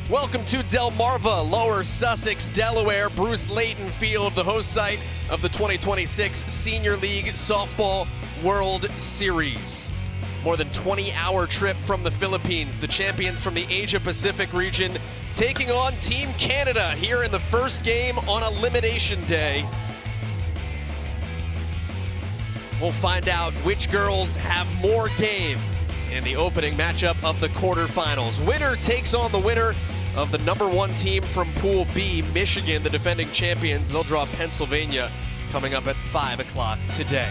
Welcome to Delmarva, Lower Sussex, Delaware, Bruce Layton Field, the host site of the 2026 Senior League Softball World Series. More than 20-hour trip from the Philippines, the champions from the Asia-Pacific region taking on Team Canada here in the first game on Elimination Day. We'll find out which girls have more game in the opening matchup of the quarterfinals. Winner takes on the winner of the #1 team from Pool B, Michigan, the defending champions. They'll draw Pennsylvania coming up at 5 o'clock today.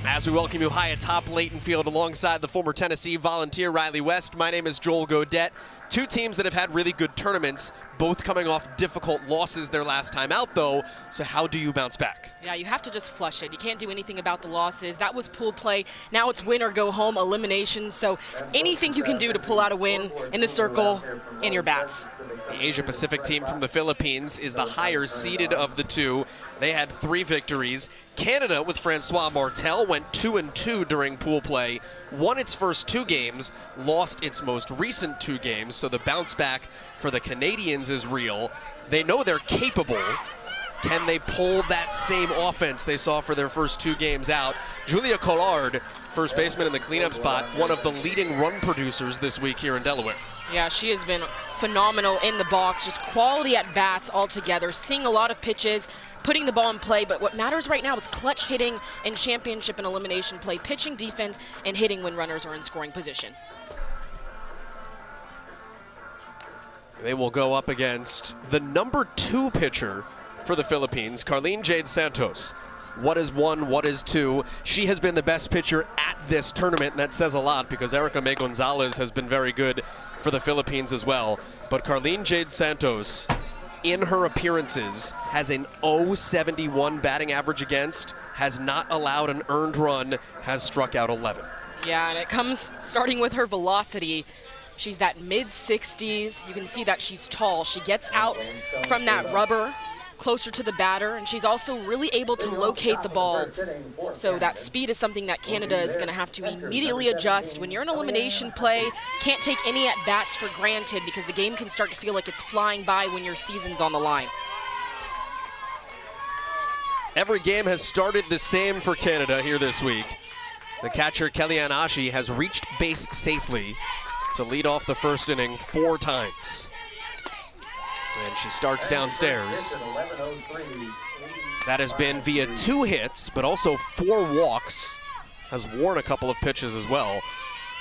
As we welcome you high atop Layton Field alongside the former Tennessee Volunteer Riley West, my name is Joel Godet. Two teams that have had really good tournaments, both coming off difficult losses their last time out though, so how do you bounce back? Yeah, you have to just flush it. You can't do anything about the losses. That was pool play. Now it's win or go home, elimination. So anything you can do to pull out a win in the circle in your bats. The Asia-Pacific team from the Philippines is the higher seeded of the two. They had 3 victories. Canada, with Francois Martel, went 2-2 during pool play, won its first 2 games, lost its most recent 2 games, so the bounce back for the Canadians is real. They know they're capable. Can they pull that same offense they saw for their first 2 games out? Julia Collard, first baseman in the cleanup spot, one of the leading run producers this week here in Delaware. Yeah, she has been phenomenal in the box, just quality at bats altogether, seeing a lot of pitches, putting the ball in play, but what matters right now is clutch hitting in championship and elimination play, pitching defense, and hitting when runners are in scoring position. They will go up against the #2 pitcher for the Philippines, Carlene Jade Santos. What is 1, what is 2? She has been the best pitcher at this tournament, and that says a lot because Erica May Gonzalez has been very good for the Philippines as well. But Carlene Jade Santos, in her appearances, has an .071 batting average against, has not allowed an earned run, has struck out 11. Yeah, and it comes starting with her velocity. She's that mid-60s. You can see that she's tall. She gets out from that rubber closer to the batter, and she's also really able to locate the ball. So that speed is something that Canada is going to have to immediately adjust. When you're in elimination play, can't take any at-bats for granted because the game can start to feel like it's flying by when your season's on the line. Every game has started the same for Canada here this week. The catcher, Kellyanne Ashi, has reached base safely to lead off the first inning 4 times. And she starts downstairs. That has been via 2 hits, but also 4 walks. Has worn a couple of pitches as well.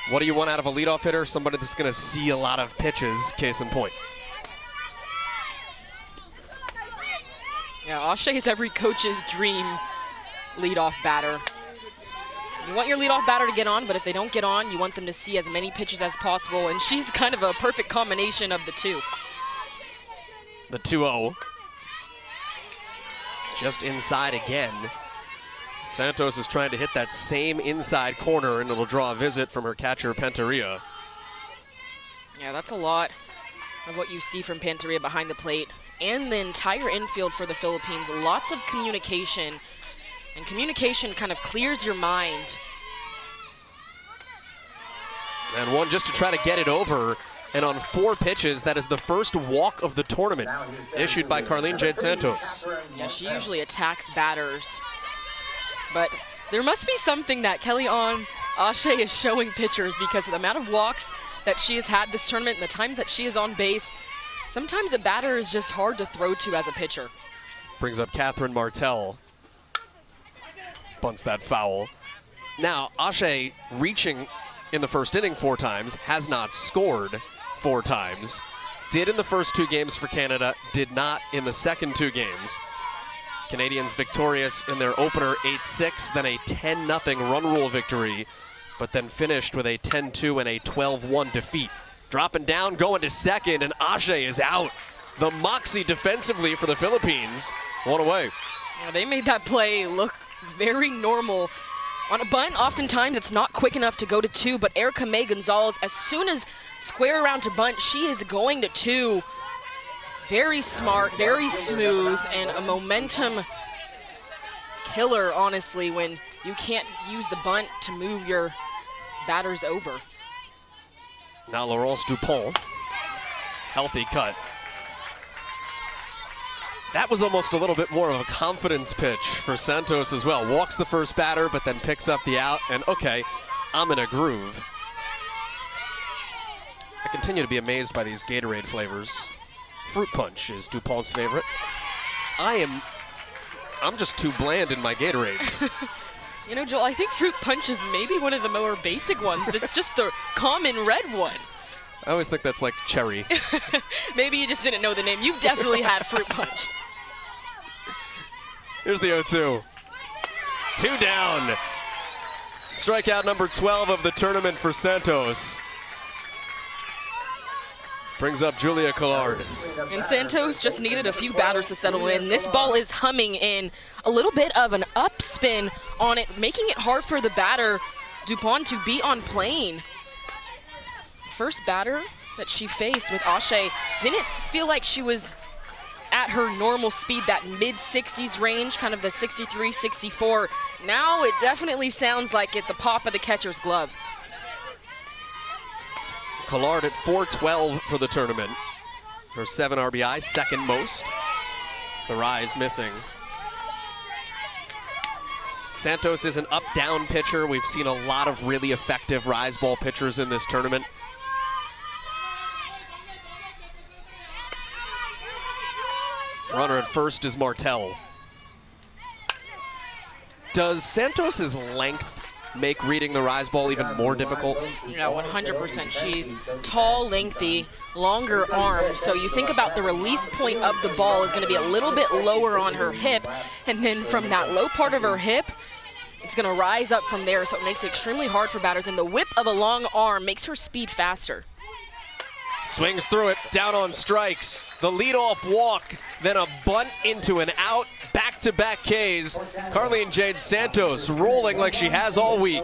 What do you want out of a leadoff hitter? Somebody that's going to see a lot of pitches, case in point. Yeah, Ashe is every coach's dream leadoff batter. You want your leadoff batter to get on, but if they don't get on, you want them to see as many pitches as possible, and she's kind of a perfect combination of the two. The 2-0. Just inside again. Santos is trying to hit that same inside corner, and it'll draw a visit from her catcher, Panteria. Yeah, that's a lot of what you see from Panteria behind the plate and the entire infield for the Philippines. Lots of communication, and communication kind of clears your mind. And one just to try to get it over. And on 4 pitches, that is the first walk of the tournament issued by Carlene Jade Santos. Yeah, she usually attacks batters. But there must be something that Kellyanne Ashe is showing pitchers because of the amount of walks that she has had this tournament and the times that she is on base. Sometimes a batter is just hard to throw to as a pitcher. Brings up Catherine Martel. Bunts that foul. Now, Ashe reaching in the first inning 4 times, has not scored 4 times. Did in the first 2 games for Canada, did not in the second 2 games. Canadians victorious in their opener 8-6, then a 10-0 run rule victory, but then finished with a 10-2 and a 12-1 defeat. Dropping down, going to second, and Ashe is out. The moxie defensively for the Philippines. 1 away. Yeah, they made that play look very normal. On a bunt, oftentimes it's not quick enough to go to 2, but Erica May Gonzalez, as soon as square around to bunt, she is going to 2. Very smart, very smooth, and a momentum killer, honestly, when you can't use the bunt to move your batters over. Now Laurence Dupont Healthy cut. That was almost a little bit more of a confidence pitch for Santos as well. Walks the first batter, but then picks up the out, and okay, I'm in a groove. I continue to be amazed by these Gatorade flavors. Fruit Punch is DuPont's favorite. I'm just too bland in my Gatorades. You know, Joel, I think Fruit Punch is maybe one of the more basic ones. That's just the common red one. I always think that's like cherry. Maybe you just didn't know the name. You've definitely had Fruit Punch. Here's the 0-2. 2 down. Strikeout number 12 of the tournament for Santos. Brings up Julia Collard. And Santos just needed a few batters to settle in. This ball is humming in. A little bit of an upspin on it, making it hard for the batter, DuPont, to be on plane. First batter that she faced with Ashe didn't feel like she was at her normal speed, that mid-60s range, kind of the 63, 64. Now it definitely sounds like at the pop of the catcher's glove. Collard at 412 for the tournament. Her 7 RBI, second most. The rise missing. Santos is an up-down pitcher. We've seen a lot of really effective rise ball pitchers in this tournament. Runner at first is Martel. Does Santos's length make reading the rise ball even more difficult? Yeah, 100%. She's tall, lengthy, longer arms. So you think about the release point of the ball is going to be a little bit lower on her hip. And then from that low part of her hip, it's going to rise up from there. So it makes it extremely hard for batters. And the whip of a long arm makes her speed faster. Swings through it, down on strikes. The leadoff walk, then a bunt into an out. Back-to-back Ks. Carlene Jade Santos rolling like she has all week.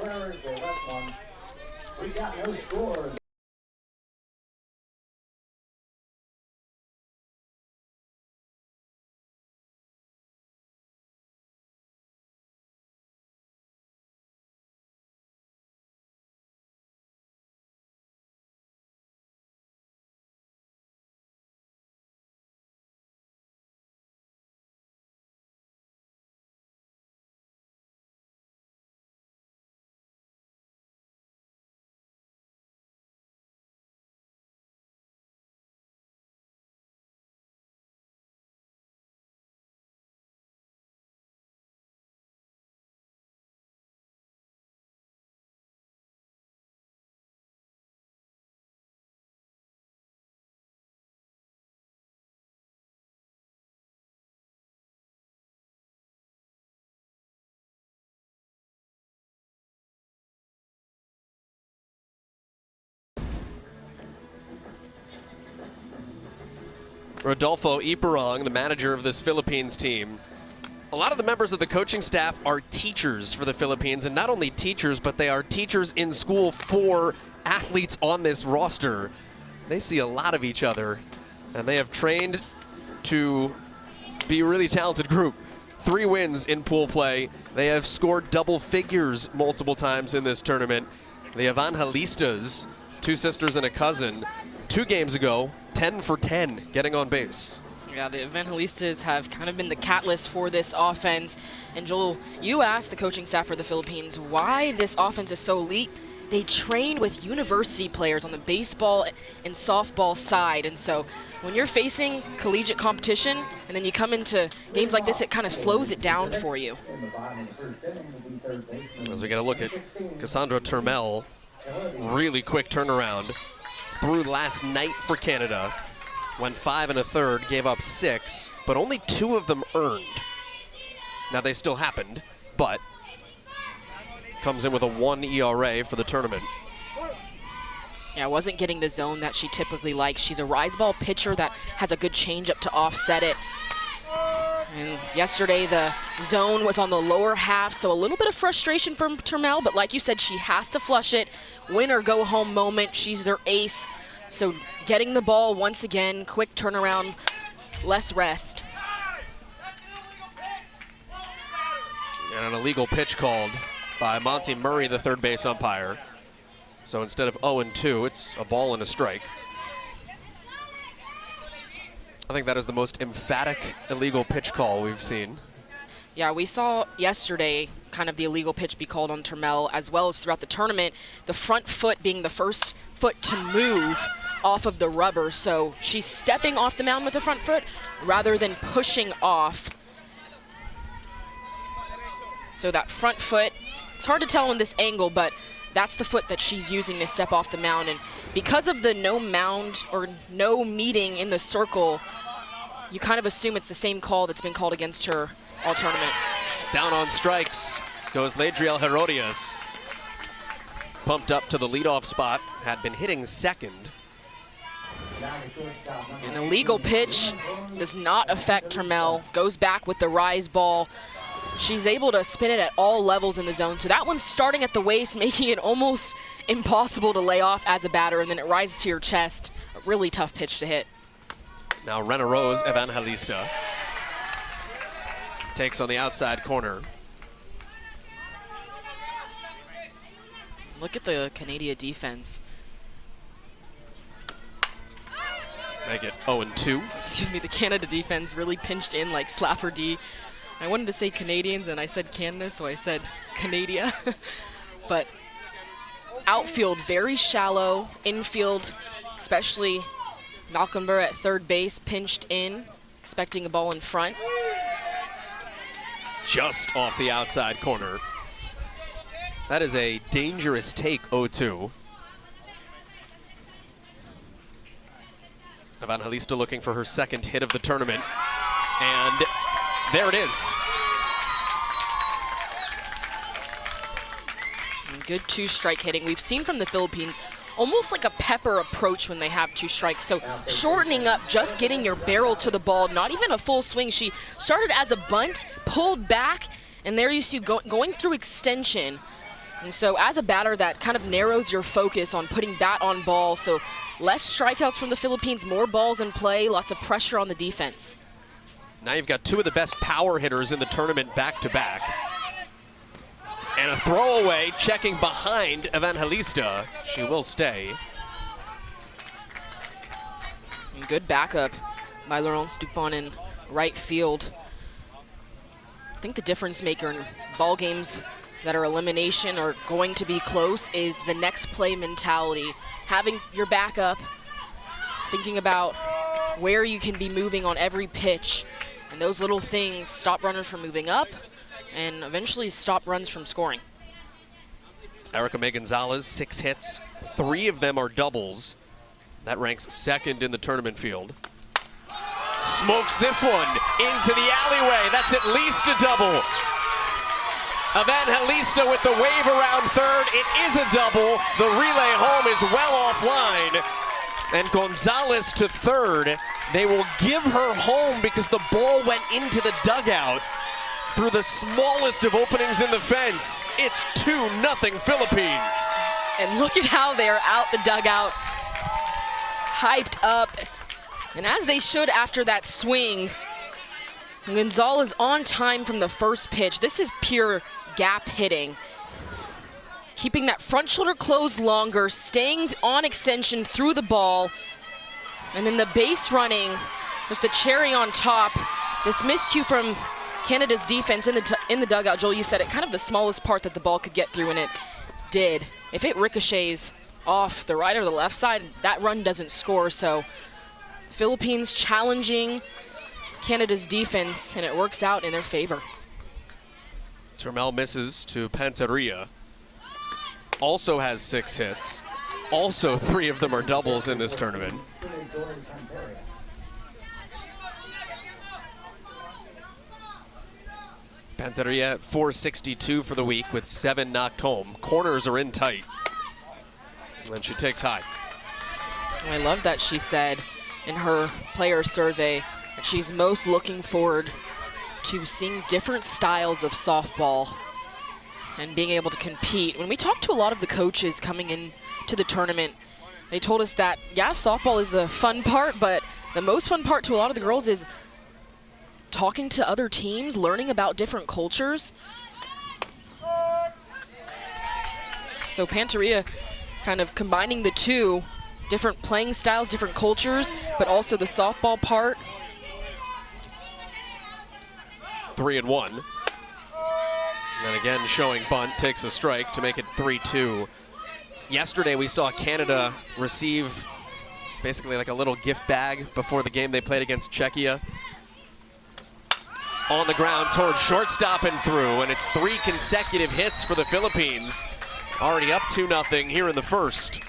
Rodolfo Iparong, the manager of this Philippines team. A lot of the members of the coaching staff are teachers for the Philippines, and not only teachers, but they are teachers in school for athletes on this roster. They see a lot of each other, and they have trained to be a really talented group. 3 wins in pool play. They have scored double figures multiple times in this tournament. The Evangelistas, 2 sisters and a cousin, 2 games ago, 10 for 10 getting on base. Yeah, the Evangelistas have kind of been the catalyst for this offense. And Joel, you asked the coaching staff for the Philippines why this offense is so elite. They train with university players on the baseball and softball side. And so when you're facing collegiate competition and then you come into games like this, it kind of slows it down for you. As we get a look at Cassandra Turmel, really quick turnaround. Through last night for Canada, went 5 1/3, gave up 6, but only 2 of them earned. Now they still happened, but comes in with a 1 ERA for the tournament. Yeah, wasn't getting the zone that she typically likes. She's a rise ball pitcher that has a good changeup to offset it. And yesterday the zone was on the lower half, so a little bit of frustration from Turmel, but like you said, she has to flush it. Win or go home moment, she's their ace. So getting the ball once again, quick turnaround, less rest. And an illegal pitch called by Monty Murray, the third base umpire. So instead of 0-2, it's a ball and a strike. I think that is the most emphatic illegal pitch call we've seen. Yeah, we saw yesterday kind of the illegal pitch be called on Turmel, as well as throughout the tournament, the front foot being the first foot to move off of the rubber. So she's stepping off the mound with the front foot rather than pushing off. So that front foot, it's hard to tell in this angle, but that's the foot that she's using to step off the mound. And because of the no mound or no meeting in the circle, you kind of assume it's the same call that's been called against her all tournament. Down on strikes goes Ladriel Herodias. Pumped up to the leadoff spot, had been hitting second. An illegal pitch does not affect Turmel, goes back with the rise ball. She's able to spin it at all levels in the zone. So that one's starting at the waist, making it almost impossible to lay off as a batter, and then it rises to your chest. A really tough pitch to hit. Now Rena Rose Evangelista takes on the outside corner. Look at the Canada defense. Make it 0-2. Excuse me, the Canada defense really pinched in like Slapper D. I wanted to say Canadians and I said Canada, so I said Canada. But outfield very shallow, infield, especially Malcolm Burr at third base, pinched in, expecting a ball in front. Just off the outside corner. That is a dangerous take, 0-2. Evangelista looking for her second hit of the tournament. And there it is. Good two-strike hitting. We've seen from the Philippines almost like a pepper approach when they have two strikes. So shortening up, just getting your barrel to the ball, not even a full swing. She started as a bunt, pulled back, and there you see going through extension. And so as a batter, that kind of narrows your focus on putting bat on ball. So less strikeouts from the Philippines, more balls in play, lots of pressure on the defense. Now you've got two of the best power hitters in the tournament back-to-back. And a throwaway checking behind Evangelista. She will stay. And good backup by Laurence Dupont in right field. I think the difference maker in ball games that are elimination or going to be close is the next play mentality. Having your backup, thinking about where you can be moving on every pitch. And those little things stop runners from moving up and eventually stop runs from scoring. Erica May Gonzalez, 6 hits. 3 of them are doubles. That ranks second in the tournament field. Smokes this one into the alleyway. That's at least a double. Evangelista with the wave around third. It is a double. The relay home is well offline. And Gonzalez to third. They will give her home because the ball went into the dugout through the smallest of openings in the fence. It's 2-0 Philippines. And look at how they're out the dugout, hyped up. And as they should after that swing, Gonzalez on time from the first pitch. This is pure gap hitting. Keeping that front shoulder closed longer, staying on extension through the ball. And then the base running was the cherry on top. This miscue from Canada's defense in the dugout. Joel, you said it, kind of the smallest part that the ball could get through, and it did. If it ricochets off the right or the left side, that run doesn't score. So Philippines challenging Canada's defense, and it works out in their favor. Turmel misses to Panteria. Also has 6 hits. Also 3 of them are doubles in this tournament. Panteria at .462 for the week with 7 knocked home. Corners are in tight. And she takes high. I love that she said in her player survey that she's most looking forward to seeing different styles of softball and being able to compete. When we talked to a lot of the coaches coming into the tournament, they told us that, yeah, softball is the fun part, but the most fun part to a lot of the girls is talking to other teams, learning about different cultures. So Panteria kind of combining the two different playing styles, different cultures, but also the softball part. 3-1. And again, showing bunt, takes a strike to make it 3-2. Yesterday, we saw Canada receive basically like a little gift bag before the game they played against Czechia. On the ground towards shortstop and through, and it's 3 consecutive hits for the Philippines. Already up 2-0 here in the first.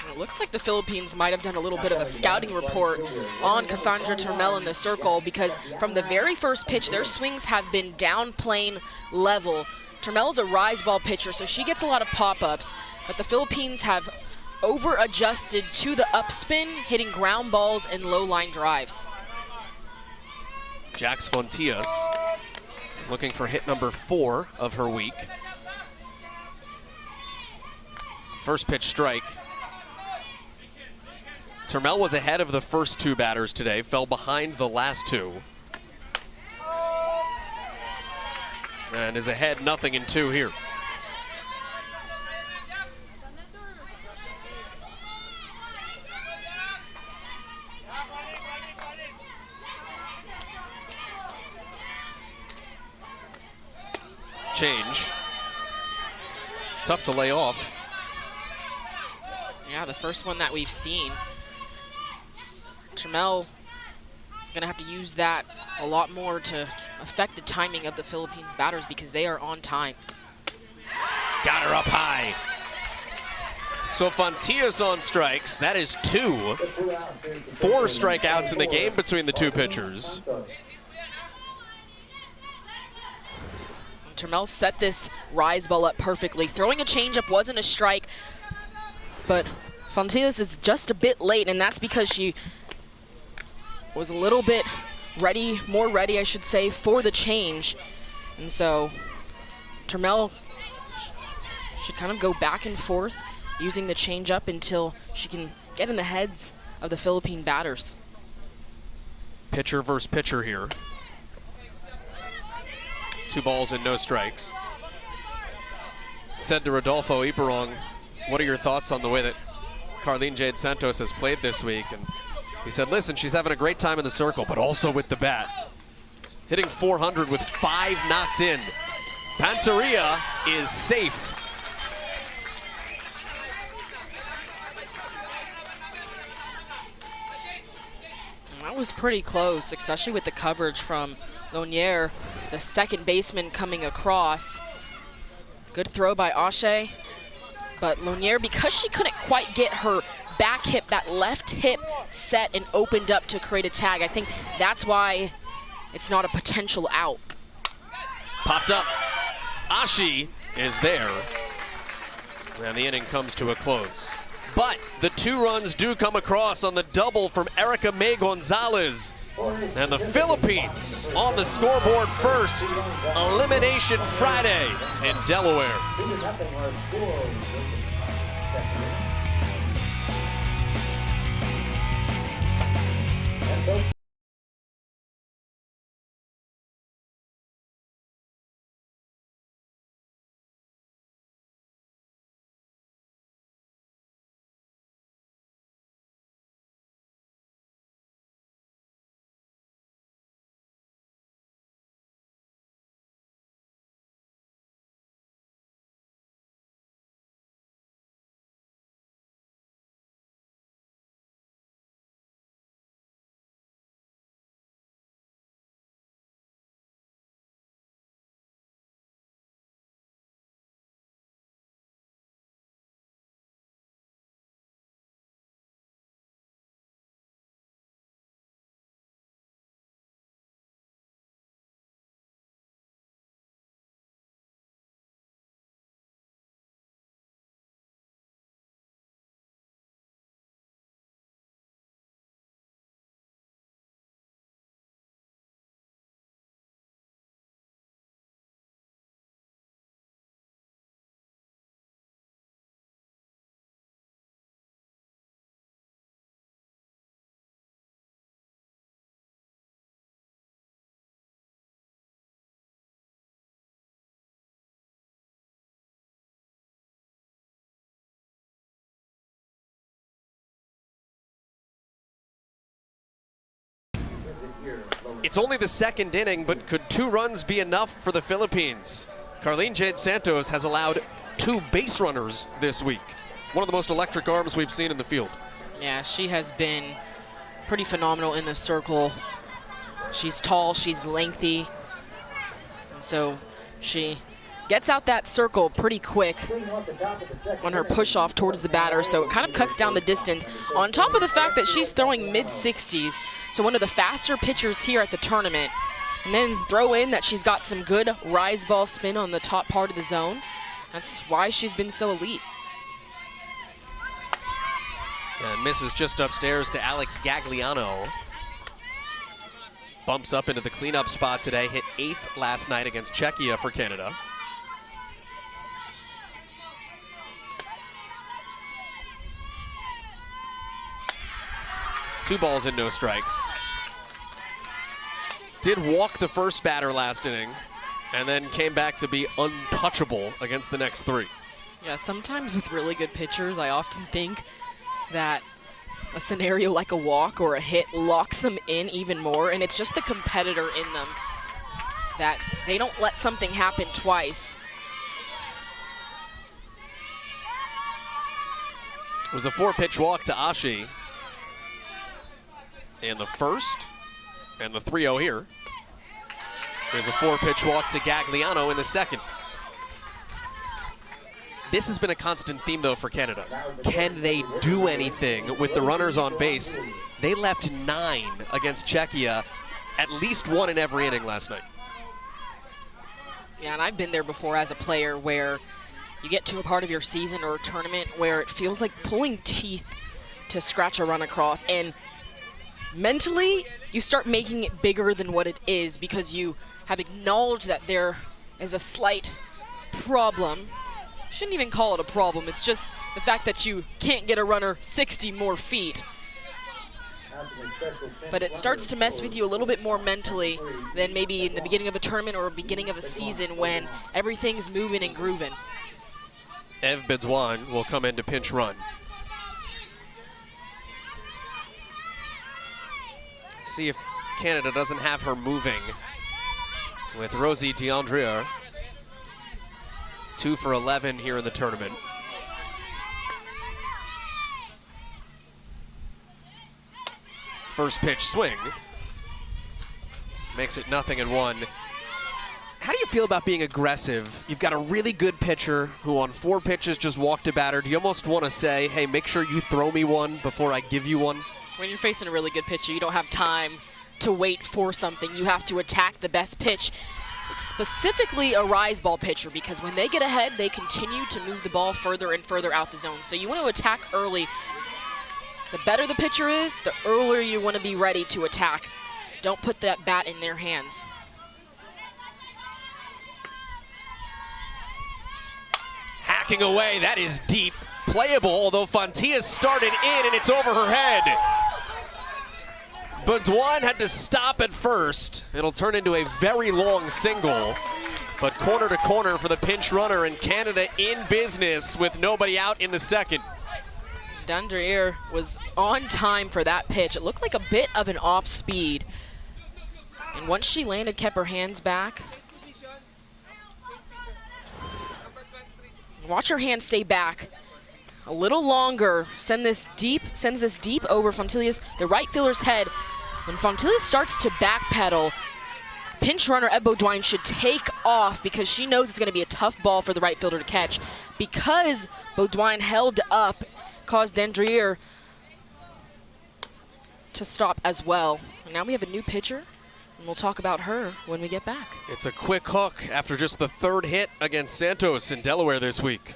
It looks like the Philippines might have done a little bit of a scouting report on Cassandra Turmel in the circle, because from the very first pitch, their swings have been down plane level. Turmel's a rise ball pitcher, so she gets a lot of pop-ups, but the Philippines have over-adjusted to the upspin, hitting ground balls and low-line drives. Jax Fontias looking for hit number 4 of her week. First pitch strike. Turmel was ahead of the first 2 batters today, fell behind the last 2. And is ahead 0-2 here. Change. Tough to lay off. Yeah, the first one that we've seen. Turmel is going to have to use that a lot more to affect the timing of the Philippines batters, because they are on time. Got her up high. So Fontias on strikes. That is 2. 4 strikeouts in the game between the 2 pitchers. Turmel set this rise ball up perfectly. Throwing a changeup wasn't a strike, but Fontias is just a bit late, and that's because she was a little bit ready, more ready, I should say, for the change. And so Turmel should kind of go back and forth using the changeup until she can get in the heads of the Philippine batters. Pitcher versus pitcher here. 2 balls and no strikes. Said to Rodolfo Iparong, what are your thoughts on the way that Carlene Jade Santos has played this week? And he said, listen, she's having a great time in the circle, but also with the bat. Hitting .400 with 5 knocked in. Panteria is safe. That was pretty close, especially with the coverage from Lonier, the second baseman coming across. Good throw by Ashe, but Lonier, because she couldn't quite get her back hip, that left hip set and opened up to create a tag, I think that's why it's not a potential out. Popped up. Ashe is there. And the inning comes to a close. But the 2 runs do come across on the double from Erica May Gonzalez. And the Philippines on the scoreboard first. Elimination Friday in Delaware. It's only the second inning, but could 2 runs be enough for the Philippines? Carlene Jade Santos has allowed 2 base runners this week. One of the most electric arms we've seen in the field. Yeah, she has been pretty phenomenal in the circle. She's tall, she's lengthy, and so she gets out that circle pretty quick on her push off towards the batter, so it kind of cuts down the distance. On top of the fact that she's throwing mid-60s, so one of the faster pitchers here at the tournament. And then throw in that she's got some good rise ball spin on the top part of the zone. That's why she's been so elite. And misses just upstairs to Alex Gagliano. Bumps up into the cleanup spot today, hit 8th last night against Czechia for Canada. Two balls and no strikes. Did walk the first batter last inning and then came back to be untouchable against the next 3. Yeah, sometimes with really good pitchers, I often think that a scenario like a walk or a hit locks them in even more, and it's just the competitor in them that they don't let something happen twice. It was a 4-pitch walk to Ashi in the first, and the 3-0 here. There's a 4-pitch walk to Gagliano in the second. This has been a constant theme, though, for Canada. Can they do anything with the runners on base? They left 9 against Czechia, at least 1 in every inning last night. Yeah, and I've been there before as a player where you get to a part of your season or a tournament where it feels like pulling teeth to scratch a run across, and mentally you start making it bigger than what it is because you have acknowledged that there is a slight problem. Shouldn't even call it a problem, it's just the fact that you can't get a runner 60 more feet. But it starts to mess with you a little bit more mentally than maybe in the beginning of a tournament or beginning of a season when everything's moving and grooving. Ev Bedouin will come in to pinch run. See if Canada doesn't have her moving with Rosie Diandrier. 2 for 11 here in the tournament. First pitch swing. Makes it 0-1. How do you feel about being aggressive? You've got a really good pitcher who on 4 pitches just walked a batter. Do you almost want to say, hey, make sure you throw me one before I give you one? When you're facing a really good pitcher, you don't have time to wait for something. You have to attack the best pitch. Specifically a rise ball pitcher, because when they get ahead, they continue to move the ball further and further out the zone. So you want to attack early. The better the pitcher is, the earlier you want to be ready to attack. Don't put that bat in their hands. Hacking away, that is deep. Playable, although Fontillas started in and it's over her head. Bedouin had to stop at first. It'll turn into a very long single, but corner to corner for the pinch runner, and Canada in business with nobody out in the second. Diandrier was on time for that pitch. It looked like a bit of an off speed. And once she landed, kept her hands back. Watch her hands stay back a little longer. Sends this deep over Fontillas, the right fielder's head. When Fontillas starts to backpedal, pinch runner Eb Bedouin should take off because she knows it's going to be a tough ball for the right fielder to catch. Because Bedouin held up, caused Diandrier to stop as well. And now we have a new pitcher, and we'll talk about her when we get back. It's a quick hook after just the 3rd hit against Santos in Delaware this week.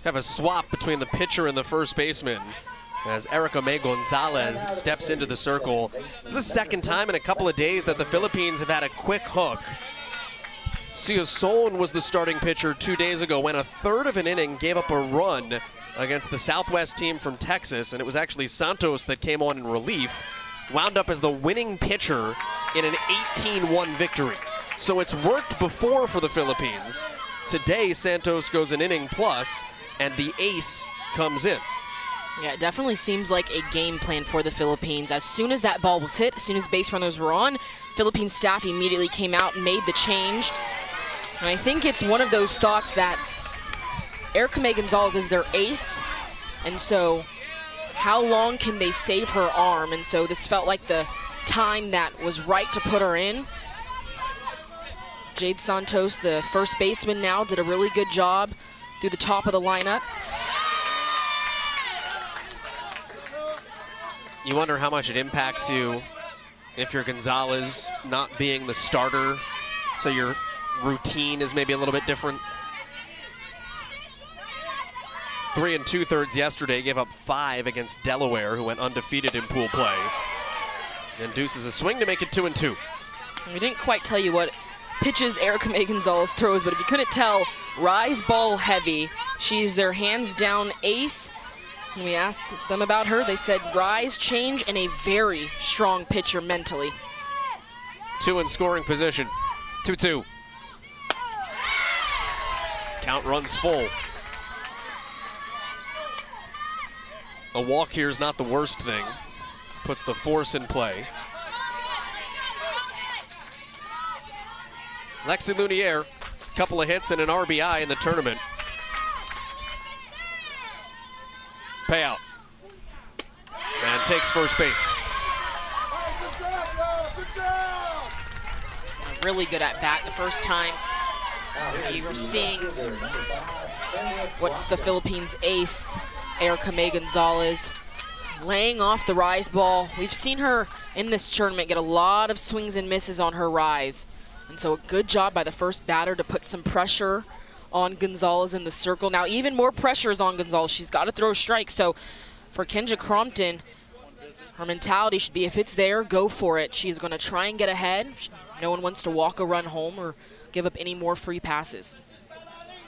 Have a swap between the pitcher and the first baseman as Erica May Gonzalez steps into the circle. It's the second time in a couple of days that the Philippines have had a quick hook. Siason was the starting pitcher 2 days ago, went a third of an inning, gave up a run against the Southwest team from Texas, and it was actually Santos that came on in relief, wound up as the winning pitcher in an 18-1 victory. So it's worked before for the Philippines. Today, Santos goes an inning plus, and the ace comes in. Yeah, it definitely seems like a game plan for the Philippines. As soon as that ball was hit, as soon as base runners were on, Philippine staff immediately came out and made the change. And I think it's one of those thoughts that Erica May Gonzalez is their ace, and so how long can they save her arm? And so this felt like the time that was right to put her in. Jade Santos, the first baseman now, did a really good job through the top of the lineup. You wonder how much it impacts you if you're Gonzalez not being the starter, so your routine is maybe a little bit different. 3 2/3 yesterday, gave up 5 against Delaware, who went undefeated in pool play. And deuces a swing to make it 2-2. We didn't quite tell you what pitches Erica May Gonzalez throws, but if you couldn't tell, rise ball heavy. She's their hands down ace. When we asked them about her, they said rise, change, and a very strong pitcher mentally. 2 in scoring position. 2-2. Count runs full. A walk here is not the worst thing. Puts the force in play. Lexi Lunier, couple of hits and an RBI in the tournament. Payout. And takes first base. Really good at bat the first time. You were seeing what's the Philippines' ace, Erica May Gonzalez, laying off the rise ball. We've seen her in this tournament get a lot of swings and misses on her rise. And so a good job by the first batter to put some pressure on Gonzalez in the circle. Now even more pressure is on Gonzalez. She's got to throw strikes. So for Kendra Crompton, her mentality should be if it's there, go for it. She's going to try and get ahead. No one wants to walk a run home or give up any more free passes.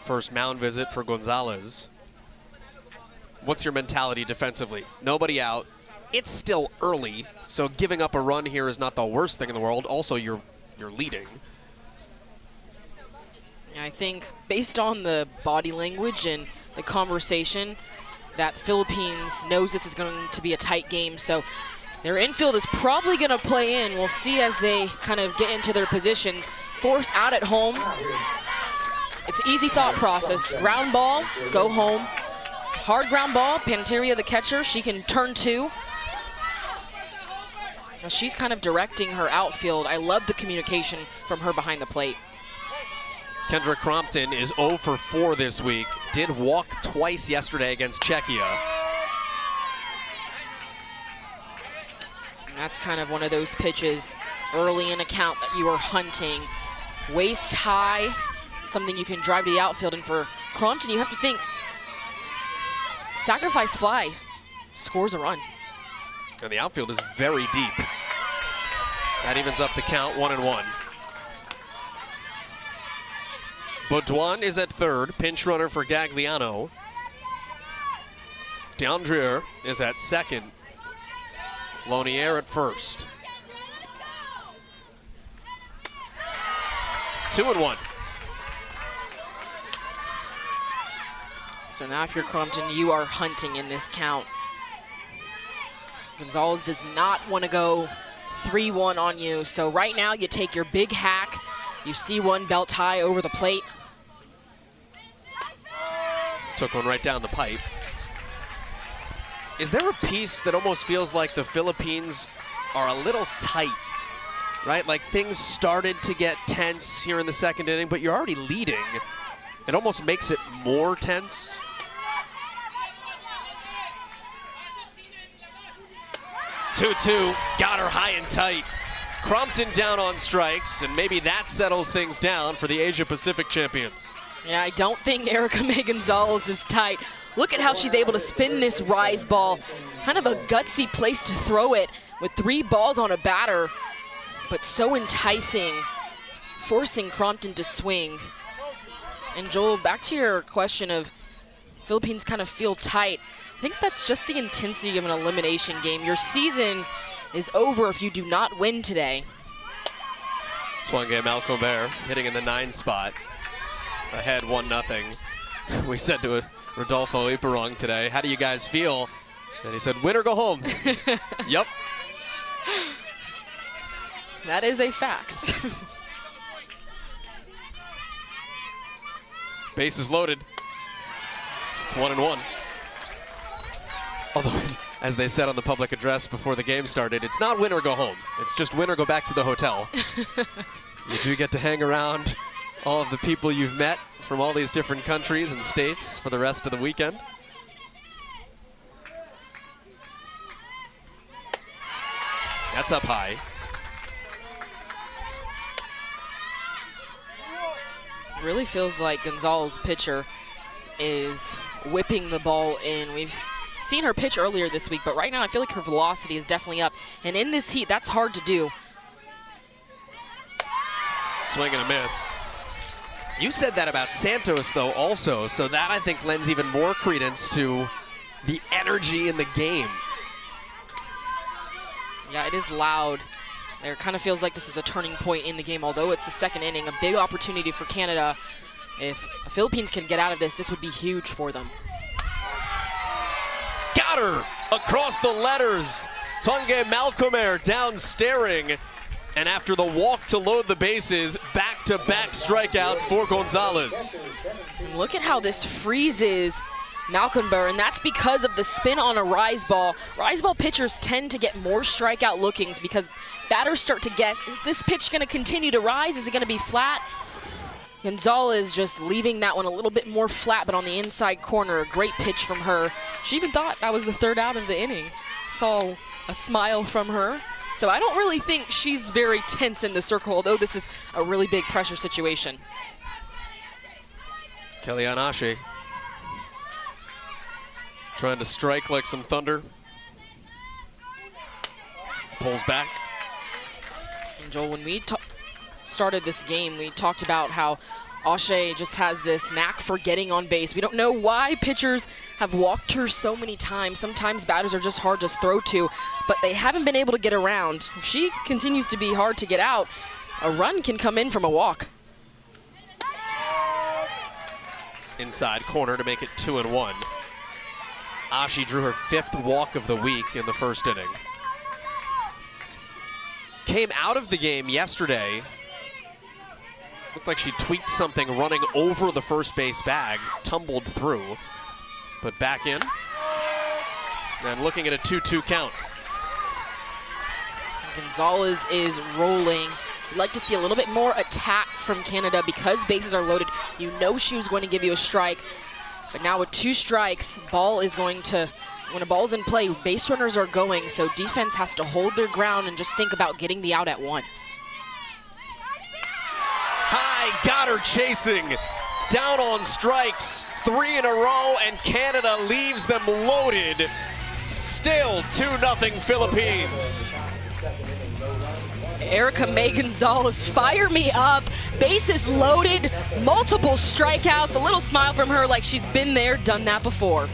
First mound visit for Gonzalez. What's your mentality defensively? Nobody out. It's still early, so giving up a run here is not the worst thing in the world. Also, you're leading. I think based on the body language and the conversation that the Philippines knows this is going to be a tight game, so their infield is probably going to play in. We'll see as they kind of get into their positions. Force out at home. It's easy thought process. Ground ball, go home. Hard ground ball, Panteria the catcher, she can turn 2. Now she's kind of directing her outfield. I love the communication from her behind the plate. Kendra Crompton is 0 for 4 this week. Did walk twice yesterday against Czechia. And that's kind of one of those pitches early in a count that you are hunting. Waist high, something you can drive to the outfield. And for Crompton, you have to think, sacrifice fly scores a run. And the outfield is very deep. That evens up the count, 1-1. Baudouin is at third, pinch runner for Gagliano. DeAndre is at second. Lonier at first. 2-1. So now if you're Crompton, you are hunting in this count. Gonzalez does not want to go 3-1 on you. So right now you take your big hack. You see one belt high over the plate. Took one right down the pipe. Is there a piece that almost feels like the Philippines are a little tight, right? Like things started to get tense here in the second inning, but you're already leading. It almost makes it more tense. Two-two, got her high and tight. Crompton down on strikes, and maybe that settles things down for the Asia Pacific champions. Yeah, I don't think Erica May Gonzalez is tight. Look at how she's able to spin this rise ball. Kind of a gutsy place to throw it with 3 balls on a batter, but so enticing, forcing Crompton to swing. And Joel, back to your question of Philippines kind of feel tight. I think that's just the intensity of an elimination game. Your season is over if you do not win today. Twenge Malcolm-Bear hitting in the 9 spot. Ahead 1-0. We said to Rodolfo Iparong today, how do you guys feel? And he said, win or go home. Yep. That is a fact. Base is loaded. It's 1-1. Although, as they said on the public address before the game started, it's not win or go home. It's just win or go back to the hotel. You do get to hang around all of the people you've met from all these different countries and states for the rest of the weekend. That's up high. Really feels like Gonzalez pitcher is whipping the ball in. We've seen her pitch earlier this week, but right now I feel like her velocity is definitely up. And in this heat, that's hard to do. Swing and a miss. You said that about Santos, though, also, so that I think lends even more credence to the energy in the game. Yeah, it is loud. It kind of feels like this is a turning point in the game, although it's the 2nd inning, a big opportunity for Canada. If the Philippines can get out of this, this would be huge for them. Got her across the letters. Twenge Malcolm-Bear down staring. And after the walk to load the bases, back-to-back strikeouts for Gonzalez. And look at how this freezes Malcolm-Bear, and that's because of the spin on a rise ball. Rise ball pitchers tend to get more strikeout lookings because batters start to guess, is this pitch going to continue to rise? Is it going to be flat? Gonzalez just leaving that one a little bit more flat, but on the inside corner, a great pitch from her. She even thought that was the 3rd out of the inning. Saw a smile from her. So I don't really think she's very tense in the circle, although this is a really big pressure situation. Kellyanne Ashe trying to strike like some thunder. Pulls back. And Joel, when we started this game, we talked about how Ashe just has this knack for getting on base. We don't know why pitchers have walked her so many times. Sometimes batters are just hard to throw to, but they haven't been able to get around. If she continues to be hard to get out, a run can come in from a walk. Inside corner to make it 2-1. Ashe drew her 5th walk of the week in the 1st inning. Came out of the game yesterday. Looked like she tweaked something running over the first base bag, tumbled through, but back in. And looking at a 2-2 count. Gonzalez is rolling. You'd like to see a little bit more attack from Canada because bases are loaded. You know she was going to give you a strike, but now with 2 strikes, ball is going to, when a ball's in play, base runners are going, so defense has to hold their ground and just think about getting the out at 1. High, got her chasing. Down on strikes, 3 in a row, and Canada leaves them loaded. Still 2-0 Philippines. Erica May Gonzalez, fire me up. Bases loaded, multiple strikeouts, a little smile from her like she's been there, done that before.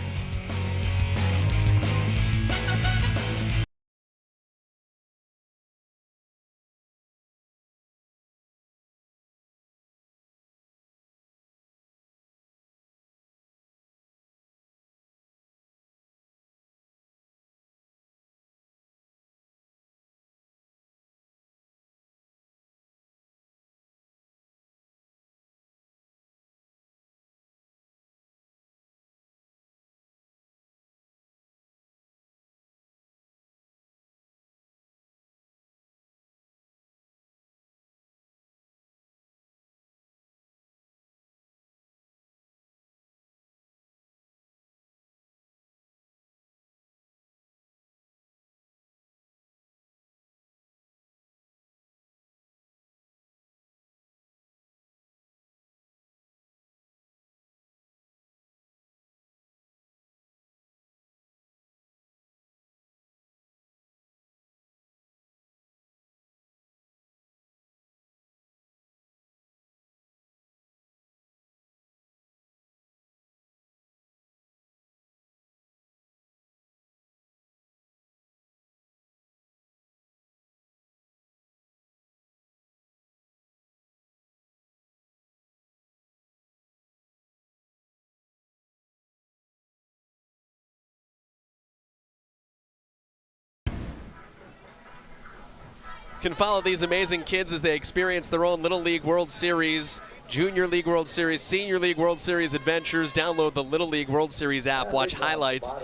can follow these amazing kids as they experience their own Little League World Series, Junior League World Series, Senior League World Series adventures. Download the Little League World Series app, watch highlights,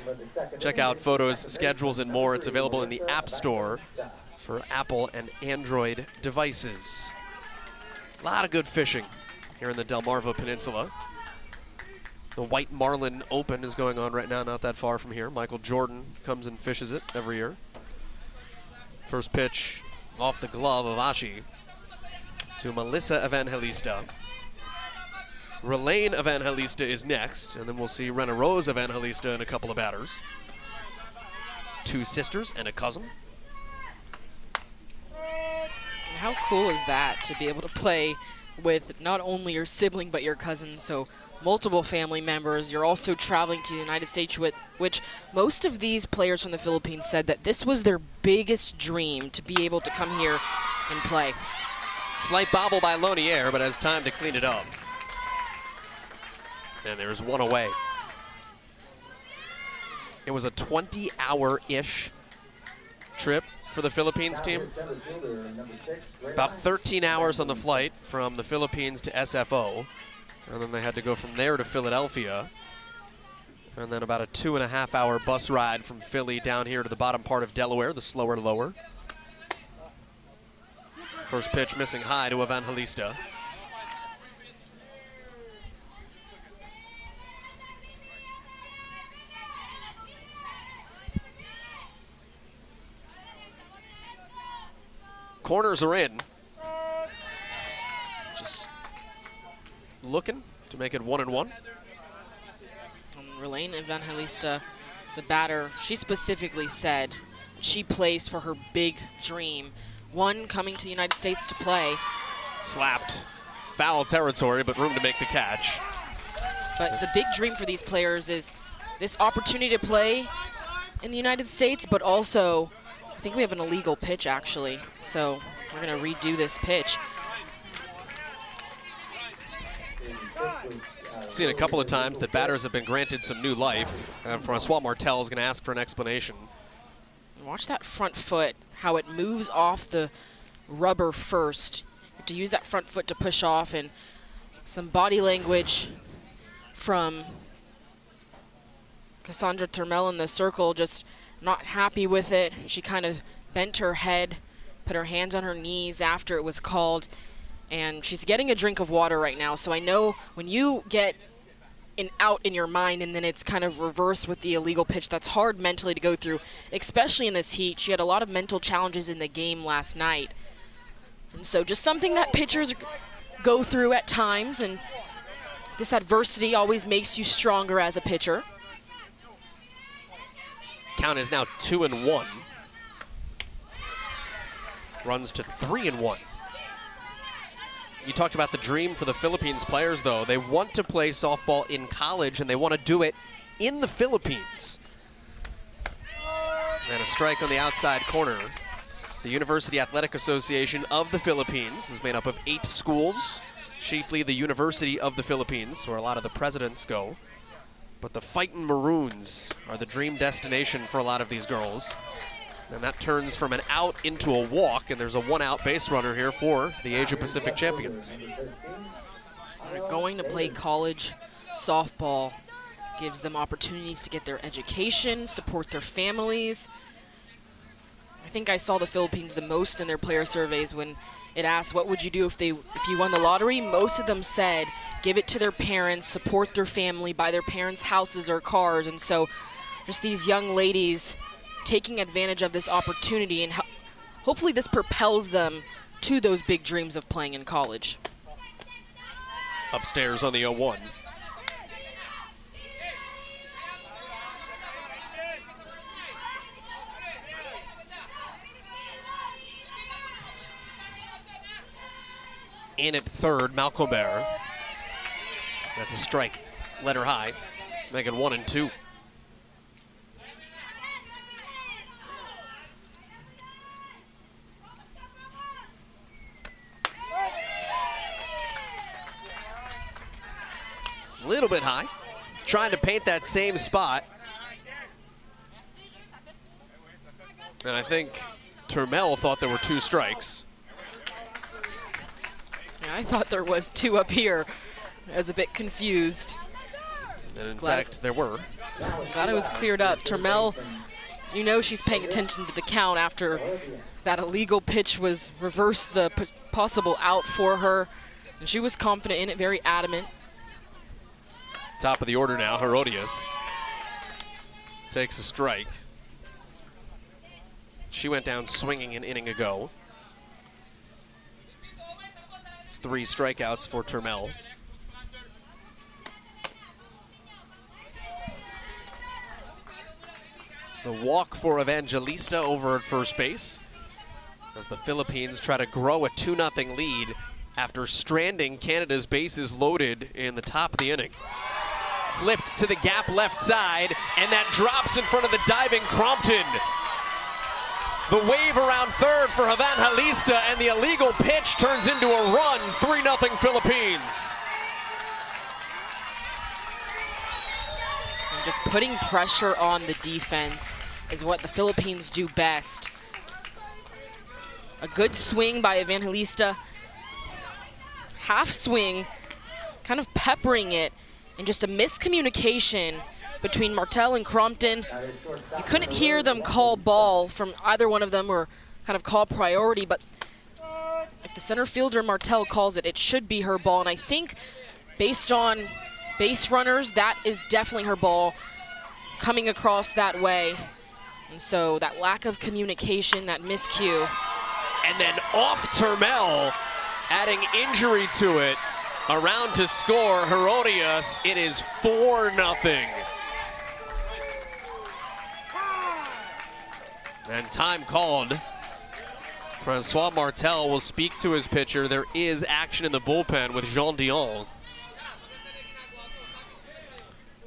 check out photos, schedules, and more. It's available in the App Store for Apple and Android devices. A lot of good fishing here in the Delmarva Peninsula. The White Marlin Open is going on right now, not that far from here. Michael Jordan comes and fishes it every year. First pitch off the glove of Ashi to Melissa Evangelista. Relaine Evangelista is next, and then we'll see Rena Rose Evangelista and a couple of batters. Two sisters and a cousin. How cool is that to be able to play with not only your sibling but your cousin, so multiple family members. You're also traveling to the United States, which most of these players from the Philippines said that this was their biggest dream, to be able to come here and play. Slight bobble by Lonier, but has time to clean it up. And there's one away. It was a 20-hour-ish trip for the Philippines team. About 13 hours on the flight from the Philippines to SFO. And then they had to go from there to Philadelphia. And then about a 2.5-hour bus ride from Philly down here to the bottom part of Delaware, the slower lower. First pitch missing high to Evangelista. Corners are in. Just looking to make it 1-1. Relaine Evangelista, the batter, she specifically said she plays for her big dream. One, coming to the United States to play. Slapped. Foul territory, but room to make the catch. But the big dream for these players is this opportunity to play in the United States, but also, I think we have an illegal pitch, actually. So we're going to redo this pitch. Seen a couple of times that batters have been granted some new life. Francois Martel is going to ask for an explanation. Watch that front foot, how it moves off the rubber first. You have to use that front foot to push off, and some body language from Cassandra Turmel in the circle, just not happy with it. She kind of bent her head, put her hands on her knees after it was called, and she's getting a drink of water right now. So I know when you get an out in your mind and then it's kind of reversed with the illegal pitch, that's hard mentally to go through, especially in this heat. She had a lot of mental challenges in the game last night. And so just something that pitchers go through at times, and this adversity always makes you stronger as a pitcher. Count is now 2-1. Runs to 3-1. You talked about the dream for the Philippines players, though. They want to play softball in college, and they want to do it in the Philippines. And a strike on the outside corner. The University Athletic Association of the Philippines is made up of 8 schools, chiefly the University of the Philippines, where a lot of the presidents go. But the Fightin' Maroons are the dream destination for a lot of these girls. And that turns from an out into a walk, and there's a 1-out base runner here for the Asia Pacific champions. Going to play college softball gives them opportunities to get their education, support their families. I think I saw the Philippines the most in their player surveys when it asked what would you do if you won the lottery. Most of them said give it to their parents, support their family, buy their parents houses or cars. And so just these young ladies taking advantage of this opportunity, and hopefully this propels them to those big dreams of playing in college. Upstairs on the 0-1. In at third, Malcolbert. That's a strike. Let her high. Make it 1-2. A little bit high. Trying to paint that same spot. And I think Turmel thought there were 2 strikes. Yeah, I thought there was 2 up here. I was a bit confused. And in fact, there were. Glad it was cleared up. Turmel, you know she's paying attention to the count after that illegal pitch was reversed, the possible out for her. And she was confident in it, very adamant. Top of the order now, Herodias takes a strike. She went down swinging an inning ago. It's 3 strikeouts for Turmel. The walk for Evangelista over at first base as the Philippines try to grow a 2-0 lead after stranding Canada's bases loaded in the top of the inning. Flipped to the gap left side, and that drops in front of the diving Crompton. The wave around third for Evangelista, and the illegal pitch turns into a run, 3-0 Philippines. And just putting pressure on the defense is what the Philippines do best. A good swing by Evangelista. Half swing, kind of peppering it, and just a miscommunication between Martel and Crompton. You couldn't hear them call ball from either one of them or kind of call priority, but if the center fielder Martel calls it, it should be her ball. And I think based on base runners, that is definitely her ball coming across that way. And so that lack of communication, that miscue. And then off Turmel, adding injury to it. Around to score, Herodias. It is 4-0. And time called. Francois Martel will speak to his pitcher. There is action in the bullpen with Jean Dion.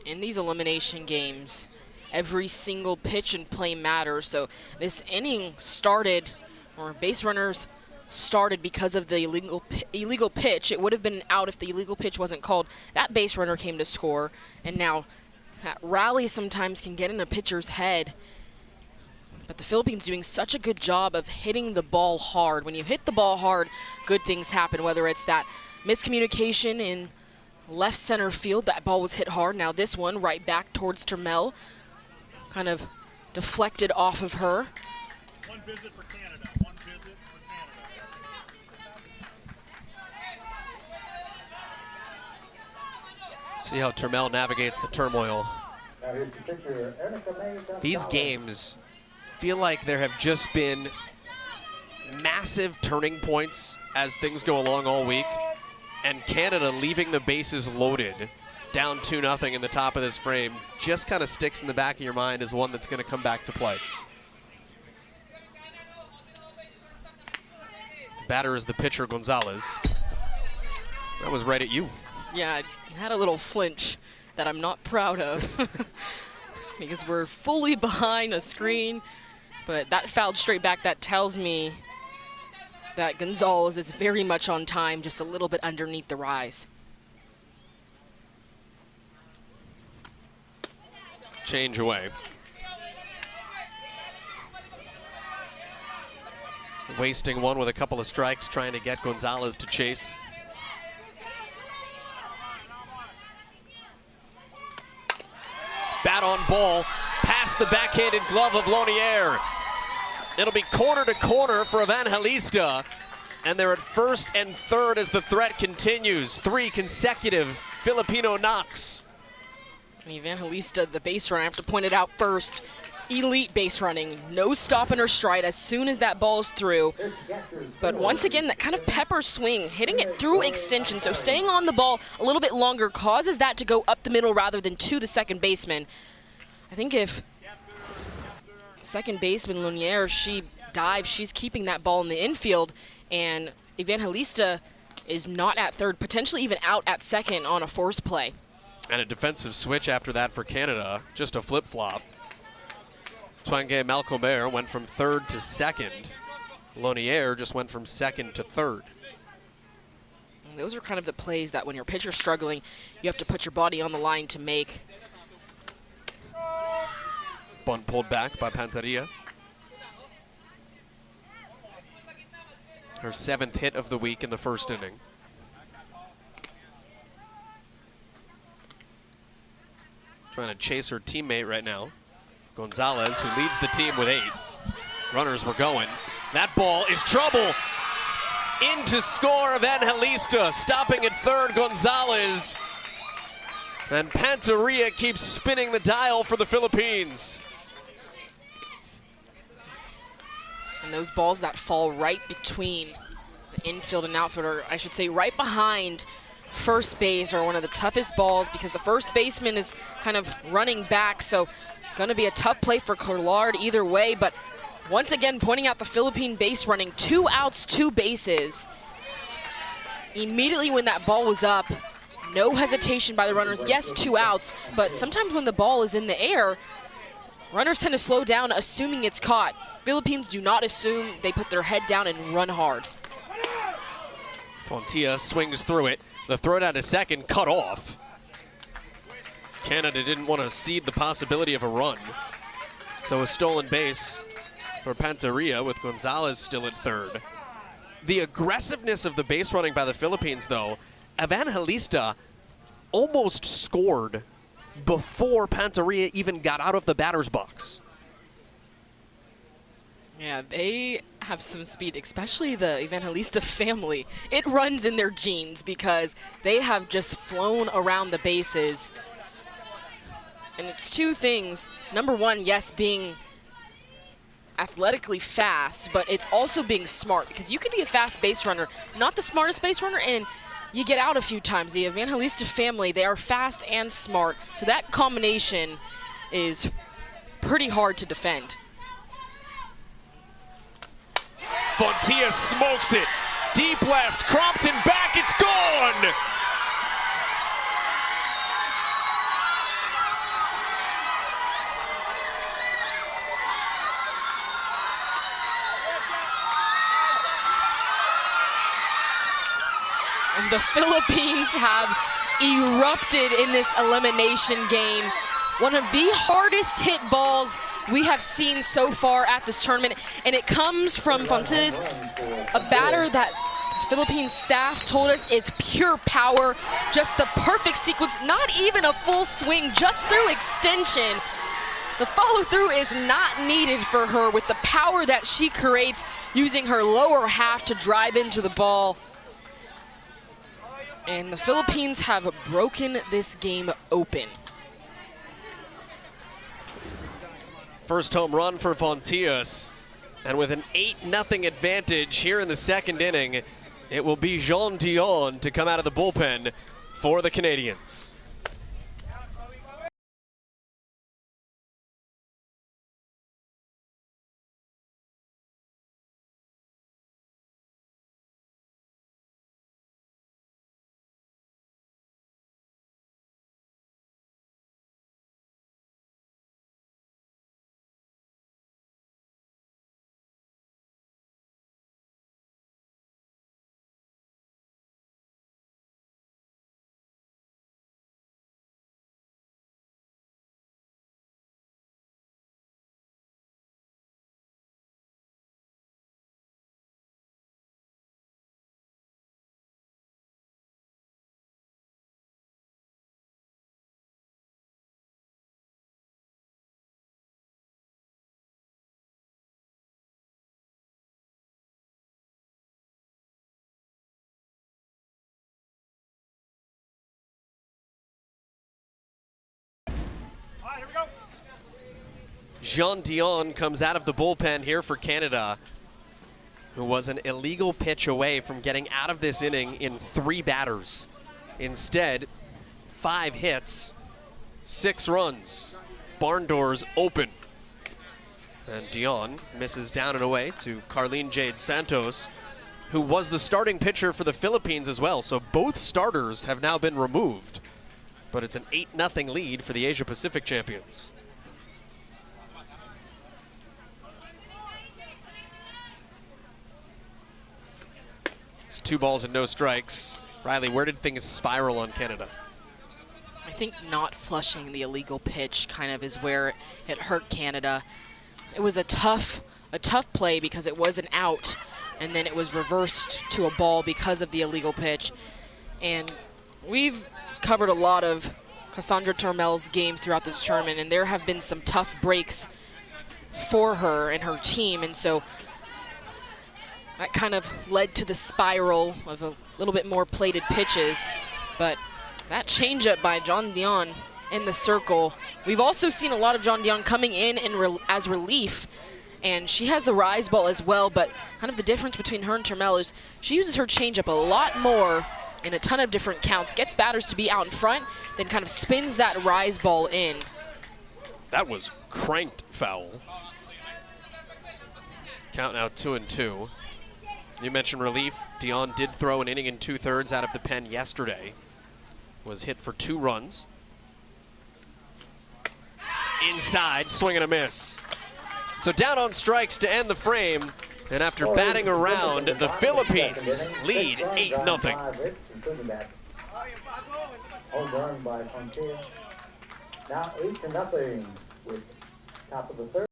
In these elimination games, every single pitch and play matters. So this inning started, or base runners started because of the illegal pitch. It would have been out if the illegal pitch wasn't called. That base runner came to score, and now that rally sometimes can get in a pitcher's head. But the Philippines doing such a good job of hitting the ball hard. When you hit the ball hard, good things happen, whether it's that miscommunication in left center field, that ball was hit hard. Now this one right back towards Turmel, kind of deflected off of her. One visit for Canada. One visit for Canada. See how Turmel navigates the turmoil. These games feel like there have just been massive turning points as things go along all week, and Canada leaving the bases loaded, down 2-0 in the top of this frame, just kind of sticks in the back of your mind as one that's going to come back to play. The batter is the pitcher, Gonzalez. That was right at you. Yeah, I had a little flinch that I'm not proud of because we're fully behind a screen, but that fouled straight back. That tells me that Gonzalez is very much on time, just a little bit underneath the rise. Change away. Wasting one with a couple of strikes, trying to get Gonzalez to chase. Bat on ball, past the backhanded glove of Lonier. It'll be corner to corner for Evangelista, and they're at first and third as the threat continues. 3 consecutive Filipino knocks. Evangelista, the base runner, I have to point it out first. Elite base running, no stopping her stride as soon as that ball is through. But once again, that kind of pepper swing, hitting it through extension, so staying on the ball a little bit longer causes that to go up the middle rather than to the second baseman. I think if second baseman Lonier, she dives, she's keeping that ball in the infield, and Evangelista is not at third, potentially even out at second on a force play. And a defensive switch after that for Canada, just a flip-flop. Twenge Malcolmer went from third to second. Lonier just went from second to third. And those are kind of the plays that when your pitcher's struggling, you have to put your body on the line to make. Bunt pulled back by Panteria. Her 7th hit of the week in the first inning. Trying to chase her teammate right now. Gonzalez, who leads the team with 8. Runners were going. That ball is trouble. Into score, Evangelista. Stopping at third, Gonzalez. And Panteria keeps spinning the dial for the Philippines. And those balls that fall right between the infield and outfield, or I should say right behind first base, are one of the toughest balls because the first baseman is kind of running back, so going to be a tough play for Collard either way. But once again, pointing out the Philippine base running, 2 outs, 2 bases. Immediately when that ball was up, no hesitation by the runners. Yes, 2 outs, but sometimes when the ball is in the air, runners tend to slow down, assuming it's caught. Philippines do not assume. They put their head down and run hard. Fontilla swings through it. The throw down to second, cut off. Canada didn't want to cede the possibility of a run. So a stolen base for Panteria with Gonzalez still at third. The aggressiveness of the base running by the Philippines, though, Evangelista almost scored before Panteria even got out of the batter's box. Yeah, they have some speed, especially the Evangelista family. It runs in their genes because they have just flown around the bases. And it's 2 things. Number one, yes, being athletically fast, but it's also being smart, because you can be a fast base runner, not the smartest base runner, and you get out a few times. The Evangelista family, they are fast and smart, so that combination is pretty hard to defend. Fontilla smokes it. Deep left, Crompton back, it's gone! And the Philippines have erupted in this elimination game. One of the hardest hit balls we have seen so far at this tournament, and it comes from Fontes, a batter that Philippine staff told us is pure power, just the perfect sequence, not even a full swing, just through extension. The follow-through is not needed for her with the power that she creates using her lower half to drive into the ball. And the Philippines have broken this game open. First home run for Fontillas, and with an 8-0 advantage here in the second inning, it will be Jean Dion to come out of the bullpen for the Canadians. Here we go. Jean Dion comes out of the bullpen here for Canada, who was an illegal pitch away from getting out of this inning in 3 batters. Instead, 5 hits, 6 runs. Barn doors open. And Dion misses down and away to Carlene Jade Santos, who was the starting pitcher for the Philippines as well. So both starters have now been removed. But it's an 8-0 lead for the Asia Pacific champions. It's 2 balls and no strikes. Riley, where did things spiral on Canada? I think not flushing the illegal pitch kind of is where it hurt Canada. It was a tough play because it was an out, and then it was reversed to a ball because of the illegal pitch. And we've covered a lot of Cassandra Turmel's games throughout this tournament, and there have been some tough breaks for her and her team, and so that kind of led to the spiral of a little bit more plated pitches. But that changeup by John Dion in the circle, we've also seen a lot of John Dion coming in as relief, and she has the rise ball as well, but kind of the difference between her and Turmel is she uses her changeup a lot more in a ton of different counts, gets batters to be out in front, then kind of spins that rise ball in. That was cranked foul. Count now 2-2. You mentioned relief. Dion did throw an inning and 2/3 out of the pen yesterday. Was hit for 2 runs. Inside, swing and a miss. So down on strikes to end the frame. And after batting around, the Philippines lead 8-0. Home run by Fontaine. Now 8-0 with top of the third.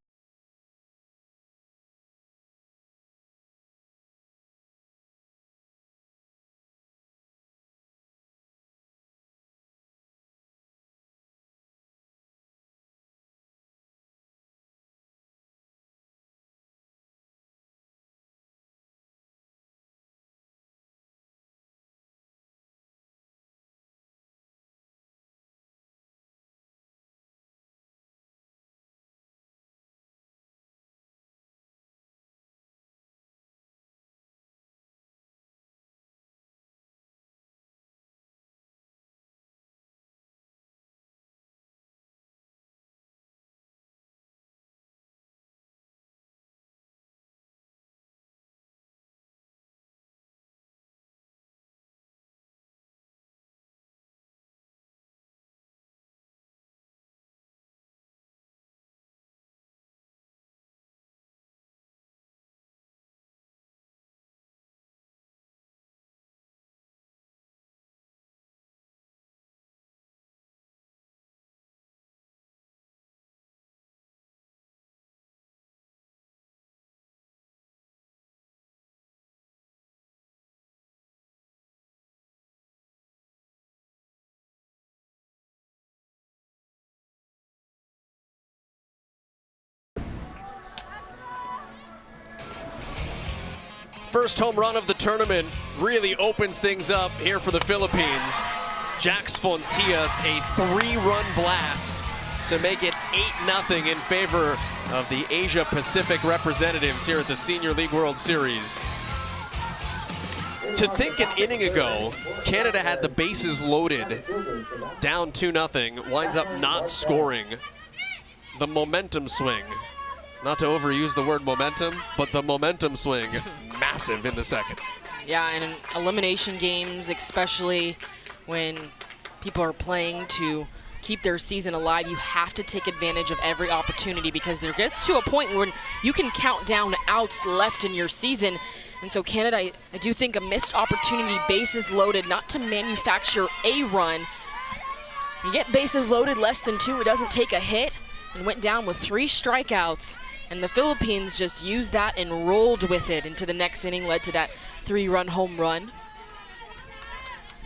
First home run of the tournament really opens things up here for the Philippines. Jax Fontias, a 3-run blast to make it 8-0 in favor of the Asia Pacific representatives here at the Senior League World Series. To think an inning ago, Canada had the bases loaded, down 2-0, winds up not scoring. The momentum swing. Not to overuse the word momentum, but the momentum swing, massive in the second. Yeah, and in elimination games, especially when people are playing to keep their season alive, you have to take advantage of every opportunity, because there gets to a point where you can count down outs left in your season. And so Canada, I do think a missed opportunity, bases loaded, not to manufacture a run. You get bases loaded less than 2, it doesn't take a hit, and went down with 3 strikeouts. And the Philippines just used that and rolled with it into the next inning, led to that 3-run home run.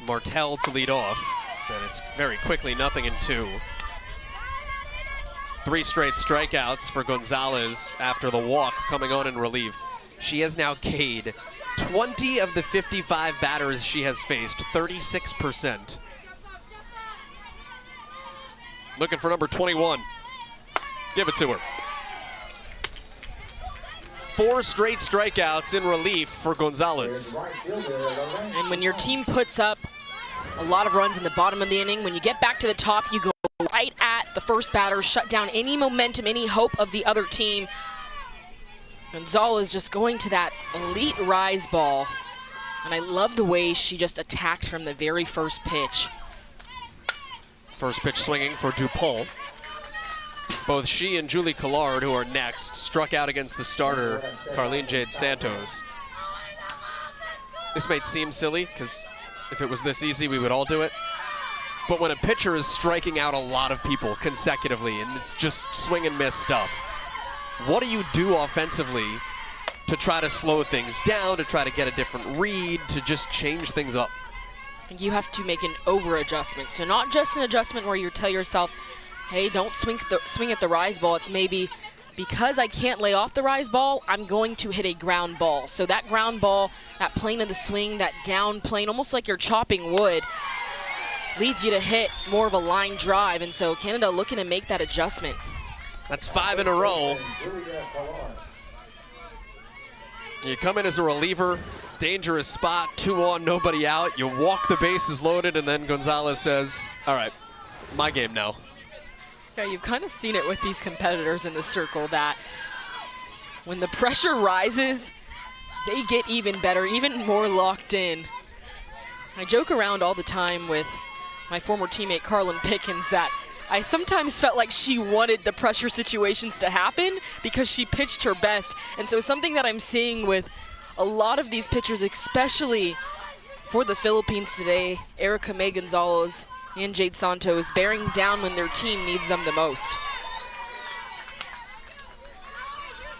Martel to lead off, and it's very quickly 0-2. 3 straight strikeouts for Gonzalez after the walk coming on in relief. She has now K'd 20 of the 55 batters she has faced, 36%. Looking for number 21. Give it to her. 4 straight strikeouts in relief for Gonzalez. And when your team puts up a lot of runs in the bottom of the inning, when you get back to the top, you go right at the first batter, shut down any momentum, any hope of the other team. Gonzalez just going to that elite rise ball. And I love the way she just attacked from the very first pitch. First pitch swinging for Dupont. Both she and Julie Collard, who are next, struck out against the starter, Carlene Jade Santos. This might seem silly, because if it was this easy, we would all do it. But when a pitcher is striking out a lot of people consecutively, and it's just swing and miss stuff, what do you do offensively to try to slow things down, to try to get a different read, to just change things up. I think you have to make an over-adjustment. So not just an adjustment where you tell yourself, hey, don't swing at the rise ball. It's maybe, because I can't lay off the rise ball, I'm going to hit a ground ball. So that ground ball, that plane of the swing, that down plane, almost like you're chopping wood, leads you to hit more of a line drive. And so Canada looking to make that adjustment. That's 5 in a row. You come in as a reliever, dangerous spot, 2 on, nobody out. You walk the bases loaded, and then Gonzalez says, all right, my game now. Yeah, you've kind of seen it with these competitors in the circle that when the pressure rises, they get even better, even more locked in. I joke around all the time with my former teammate Carlin Pickens that I sometimes felt like she wanted the pressure situations to happen because she pitched her best. And so something that I'm seeing with a lot of these pitchers, especially for the Philippines today, Erica May Gonzalez and Jade Santos, bearing down when their team needs them the most.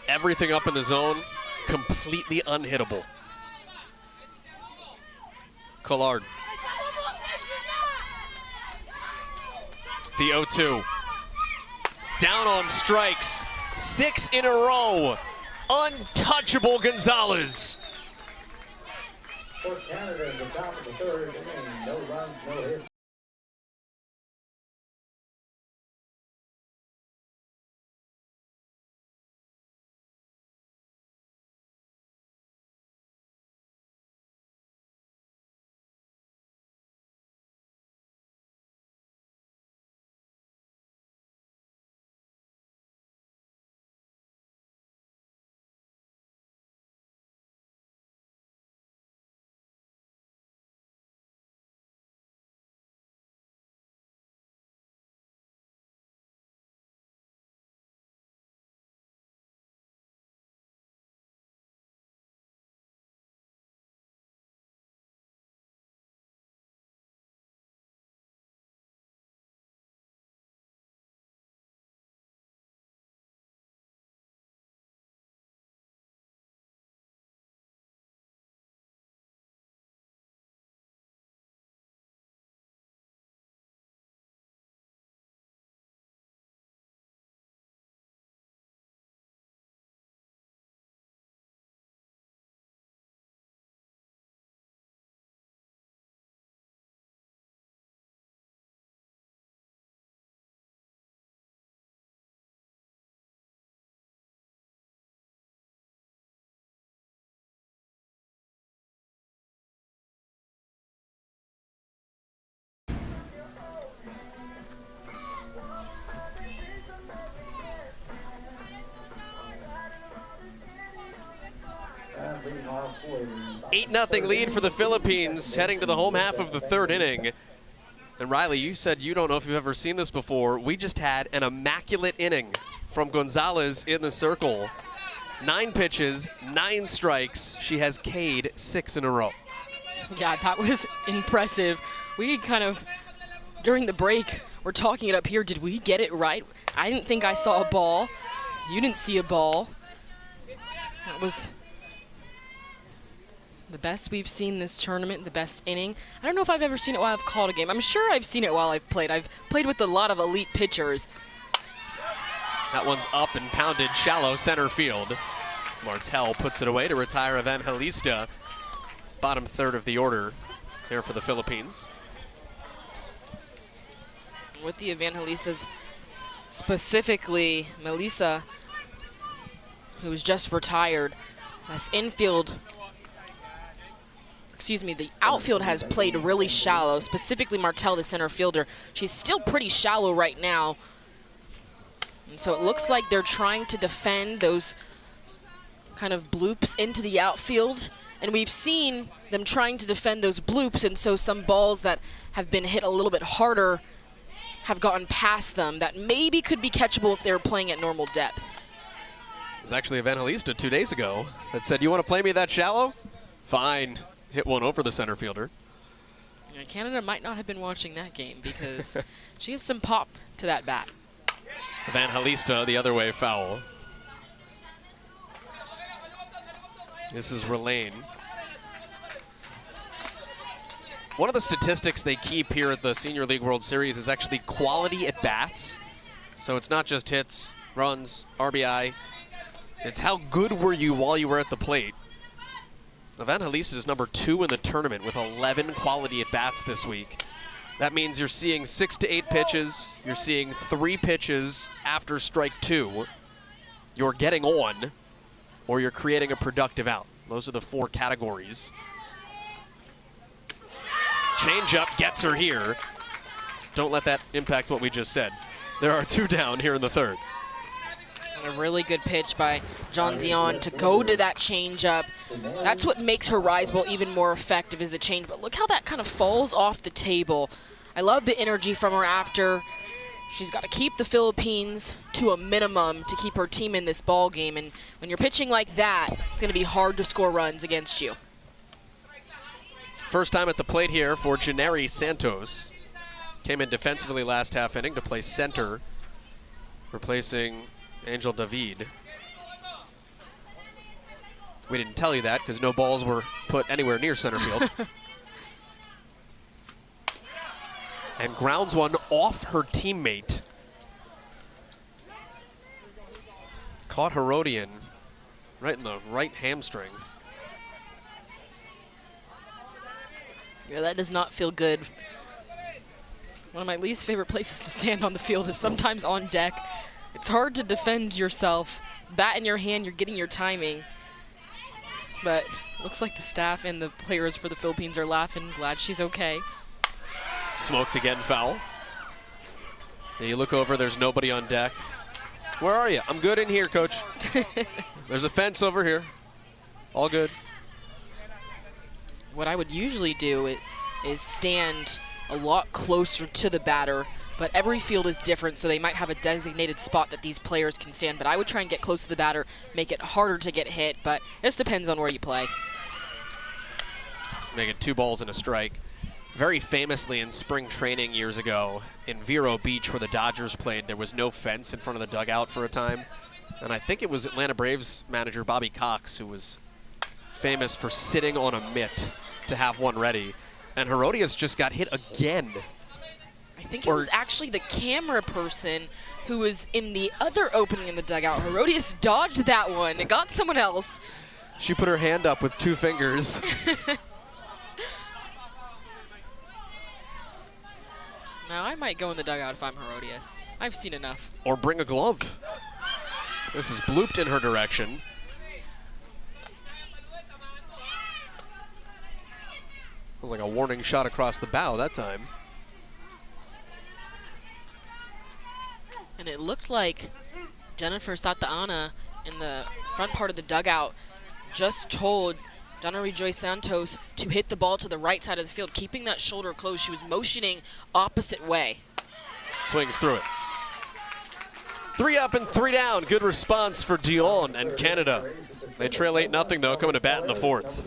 Everything up in the zone, completely unhittable. Collard. The 0-2. Down on strikes. 6 in a row. Untouchable Gonzalez. For Canada, at the top of the third inning, no runs, no hits. Eight 8-0 lead for the Philippines, heading to the home half of the third inning. And Riley, you said you don't know if you've ever seen this before. We just had an immaculate inning from Gonzalez in the circle. 9 pitches, 9 strikes. She has K'd 6 in a row. Yeah, that was impressive. We kind of, during the break, we're talking it up here. Did we get it right? I didn't think I saw a ball. You didn't see a ball. That was the best we've seen this tournament, the best inning. I don't know if I've ever seen it while I've called a game. I'm sure I've seen it while I've played. I've played with a lot of elite pitchers. That one's up and pounded shallow center field. Martel puts it away to retire Evangelista. Bottom third of the order here for the Philippines. With the Evangelistas, specifically Melissa, who's just retired, this infield, the outfield has played really shallow, specifically Martel, the center fielder. She's still pretty shallow right now. And so it looks like they're trying to defend those kind of bloops into the outfield. And we've seen them trying to defend those bloops, and so some balls that have been hit a little bit harder have gotten past them that maybe could be catchable if they were playing at normal depth. It was actually Evangelista 2 days ago that said, "You want to play me that shallow? Fine." Hit one over the center fielder. Yeah, Canada might not have been watching that game because she has some pop to that bat. Evangelista the other way, foul. This is Relane. One of the statistics they keep here at the Senior League World Series is actually quality at bats. So it's not just hits, runs, RBI. It's how good were you while you were at the plate. Evangelista is number 2 in the tournament with 11 quality at bats this week. That means you're seeing 6 to 8 pitches. You're seeing 3 pitches after strike 2. You're getting on, or you're creating a productive out. Those are the 4 categories. Changeup gets her here. Don't let that impact what we just said. There are 2 down here in the 3rd. And a really good pitch by John Dion to go to that changeup. That's what makes her rise ball even more effective is the change. But look how that kind of falls off the table. I love the energy from her after. She's got to keep the Philippines to a minimum to keep her team in this ball game. And when you're pitching like that, it's going to be hard to score runs against you. First time at the plate here for Janeri Santos. Came in defensively last half inning to play center, replacing Angel David. We didn't tell you that because no balls were put anywhere near center field. And grounds one off her teammate. Caught Herodian right in the right hamstring. Yeah, that does not feel good. One of my least favorite places to stand on the field is sometimes on deck. It's hard to defend yourself. Bat in your hand, you're getting your timing. But looks like the staff and the players for the Philippines are laughing, glad she's okay. Smoked again, foul. And you look over, there's nobody on deck. Where are you? I'm good in here, coach. There's a fence over here. All good. What I would usually do is stand a lot closer to the batter, but every field is different, so they might have a designated spot that these players can stand. But I would try and get close to the batter, make it harder to get hit, but it just depends on where you play. Making 2 balls and a strike. Very famously in spring training years ago in Vero Beach where the Dodgers played, there was no fence in front of the dugout for a time. And I think it was Atlanta Braves manager Bobby Cox who was famous for sitting on a mitt to have one ready. And Herodias just got hit again. I think it was actually the camera person who was in the other opening in the dugout. Herodias dodged that one. It got someone else. She put her hand up with 2 fingers. Now, I might go in the dugout if I'm Herodias. I've seen enough. Or bring a glove. This is blooped in her direction. Was like a warning shot across the bow that time. And it looked like Jennifer Sataana in the front part of the dugout just told Donna Rejoice Santos to hit the ball to the right side of the field, keeping that shoulder closed. She was motioning opposite way. Swings through it. 3 up and 3 down. Good response for Dion and Canada. They trail 8-0 though, coming to bat in the 4th.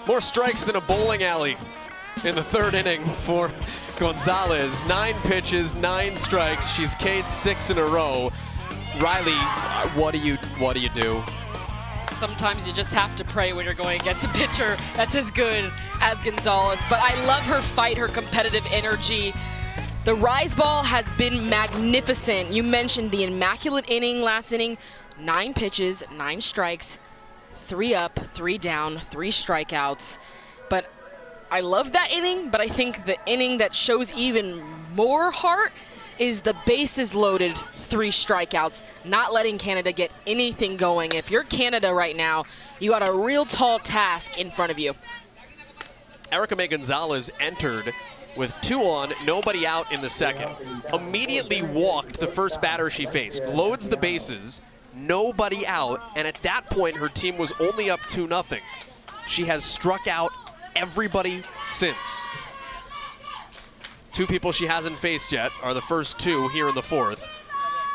More strikes than a bowling alley in the third inning for Gonzalez. 9 pitches, 9 strikes. She's K'd 6 in a row. Riley, what do you do? Sometimes you just have to pray when you're going against a pitcher that's as good as Gonzalez. But I love her fight, her competitive energy. The rise ball has been magnificent. You mentioned the immaculate inning last inning. 9 pitches, 9 strikes, 3 up, 3 down, 3 strikeouts. But I love that inning, but I think the inning that shows even more heart is the bases loaded 3 strikeouts, not letting Canada get anything going. If you're Canada right now, you got a real tall task in front of you. Erica May Gonzalez entered with 2 on, nobody out in the second. Immediately walked the first batter she faced, loads the bases, nobody out, and at that point her team was only up 2-0. She has struck out everybody since. 2 people she hasn't faced yet are the first 2 here in the 4th.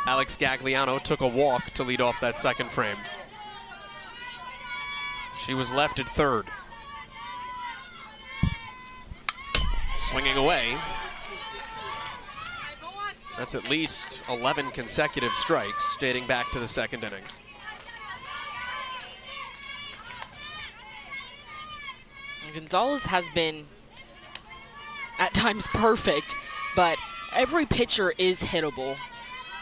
Alex Gagliano took a walk to lead off that second frame. She was left at third. Swinging away. That's at least 11 consecutive strikes dating back to the second inning. Gonzalez has been at times perfect, but every pitcher is hittable.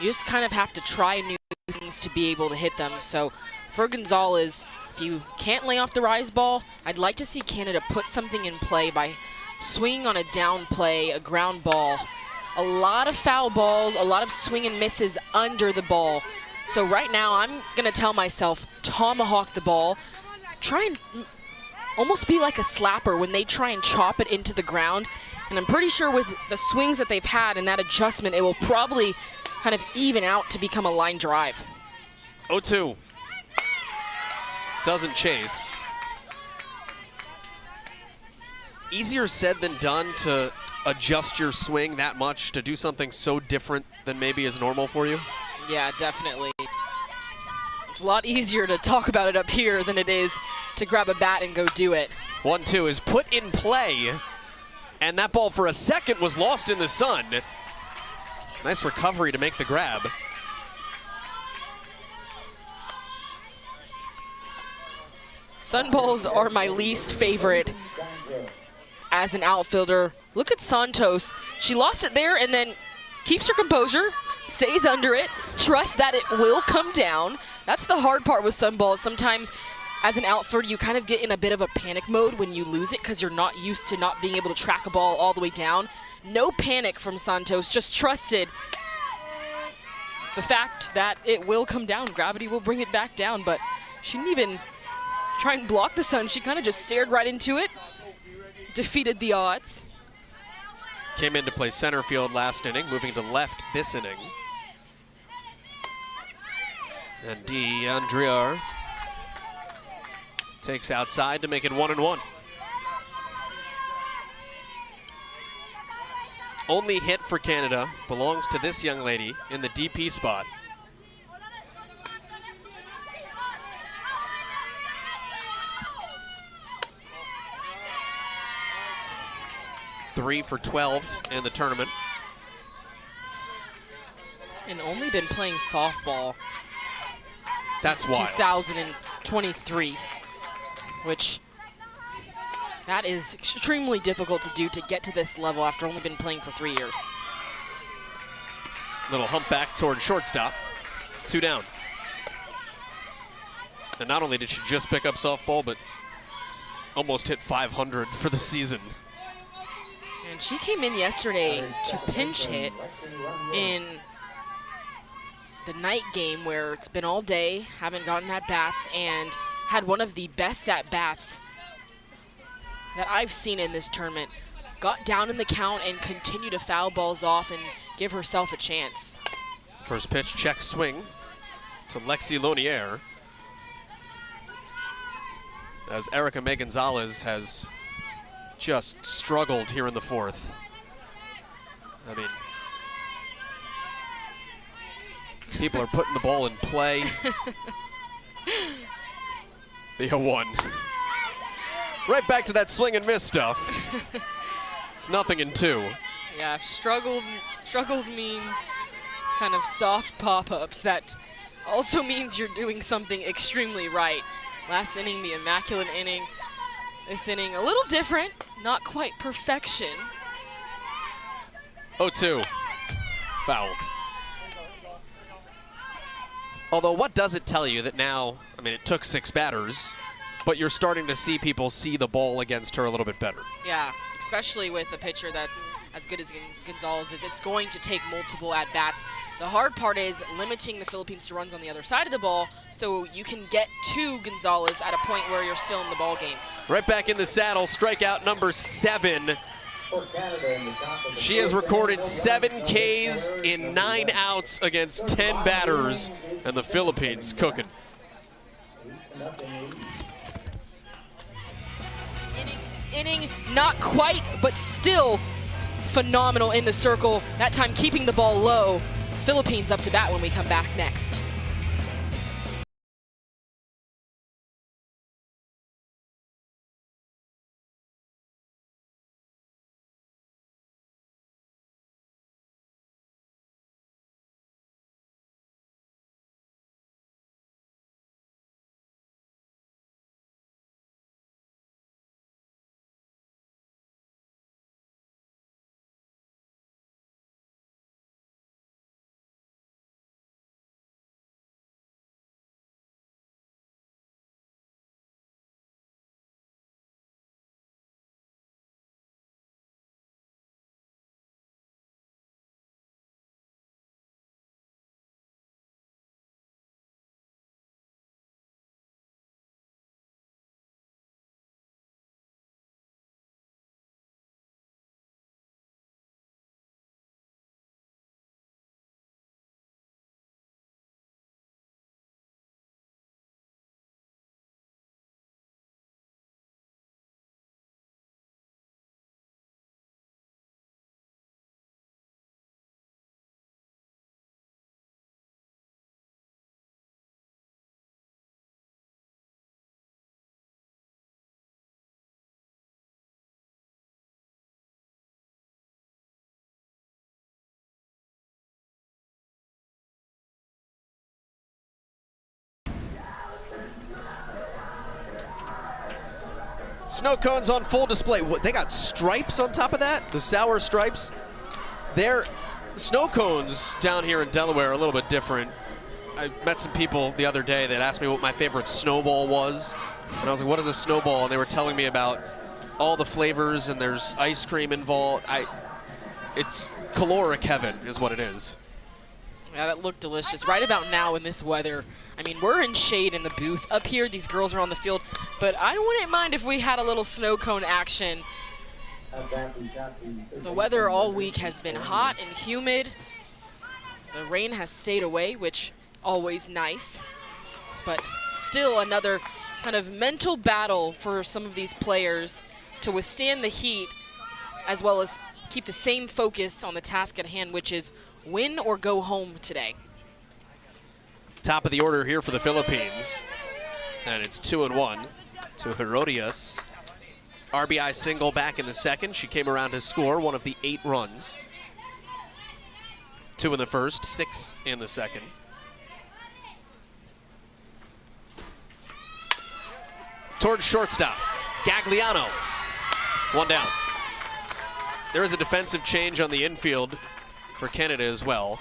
You just kind of have to try new things to be able to hit them. So for Gonzalez, if you can't lay off the rise ball, I'd like to see Canada put something in play by swinging on a down play, a ground ball. A lot of foul balls, a lot of swing and misses under the ball. So right now I'm going to tell myself, tomahawk the ball, try and almost be like a slapper when they try and chop it into the ground. And I'm pretty sure with the swings that they've had and that adjustment, it will probably kind of even out to become a line drive. 0-2. Doesn't chase. Easier said than done to adjust your swing that much, to do something so different than maybe is normal for you? Yeah, definitely. It's a lot easier to talk about it up here than it is to grab a bat and go do it. 1-2 is put in play, and that ball for a second was lost in the sun. Nice recovery to make the grab. Sun balls are my least favorite as an outfielder. Look at Santos. She lost it there and then keeps her composure, stays under it, trusts that it will come down. That's the hard part with sun balls. Sometimes as an outfielder, you kind of get in a bit of a panic mode when you lose it because you're not used to not being able to track a ball all the way down. No panic from Santos, just trusted the fact that it will come down. Gravity will bring it back down, but she didn't even try and block the sun. She kind of just stared right into it, defeated the odds. Came in to play center field last inning, moving to left this inning. And DeAndrea takes outside to make it 1-1. Only hit for Canada belongs to this young lady in the DP spot. Three for 12 in the tournament. And only been playing softball That's since wild. 2023, which that is extremely difficult to do, to get to this level after only been playing for 3 years. Little hump back toward shortstop. 2 down. And not only did she just pick up softball, but almost hit 500 for the season. And she came in yesterday to pinch hit in the night game where it's been all day, haven't gotten at-bats, and had one of the best at-bats that I've seen in this tournament. Got down in the count and continued to foul balls off and give herself a chance. First pitch, check swing to Lexi Lonier. As Erica May Gonzalez has just struggled here in the 4th. I mean, people are putting the ball in play. The 0-1. Right back to that swing and miss stuff. It's nothing in 2. Yeah, struggles means kind of soft pop-ups. That also means you're doing something extremely right. Last inning, the immaculate inning. This inning, a little different, not quite perfection. 0-2, fouled. Although, what does it tell you that now, I mean, it took 6 batters, but you're starting to see people see the ball against her a little bit better. Yeah, especially with a pitcher that's as good as Gonzalez is. It's going to take multiple at-bats. The hard part is limiting the Philippines to runs on the other side of the ball so you can get to Gonzalez at a point where you're still in the ball game. Right back in the saddle, strikeout number 7. She has recorded 7 Ks in 9 outs against 10 batters, and the Philippines cooking. Inning, not quite, but still phenomenal in the circle. That time keeping the ball low. Philippines up to bat when we come back next. Snow cones on full display. What, they got stripes on top of that? The sour stripes? Their snow cones down here in Delaware are a little bit different. I met some people the other day that asked me what my favorite snowball was. And I was like, what is a snowball? And they were telling me about all the flavors, and there's ice cream involved. It's caloric heaven is what it is. Yeah, that looked delicious. Right about now in this weather, I mean, we're in shade in the booth. Up here, these girls are on the field, but I wouldn't mind if we had a little snow cone action. The weather all week has been hot and humid. The rain has stayed away, which always nice, but still another kind of mental battle for some of these players to withstand the heat as well as keep the same focus on the task at hand, which is win or go home today. Top of the order here for the Philippines. And it's 2-1 to Herodias. RBI single back in the second. She came around to score one of the 8 runs. 2 in the first, 6 in the second. Towards shortstop, Gagliano. 1 down. There is a defensive change on the infield for Canada as well.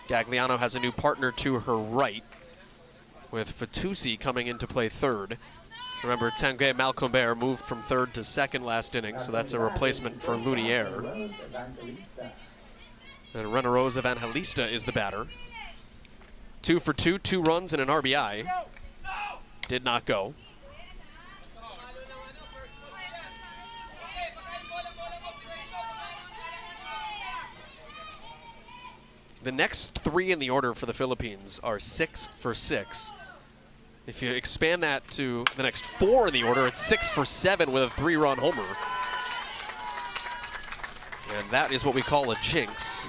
Gagliano has a new partner to her right, with Fatusi coming in to play third. Remember, Tanguy Malcombert moved from third to second last inning, so that's a replacement for Lunier. And Rena Rose Evangelista is the batter. 2 for 2, 2 runs and an RBI. Did not go. The next 3 in the order for the Philippines are 6 for 6. If you expand that to the next 4 in the order, it's 6 for 7 with a 3-run homer. And that is what we call a jinx.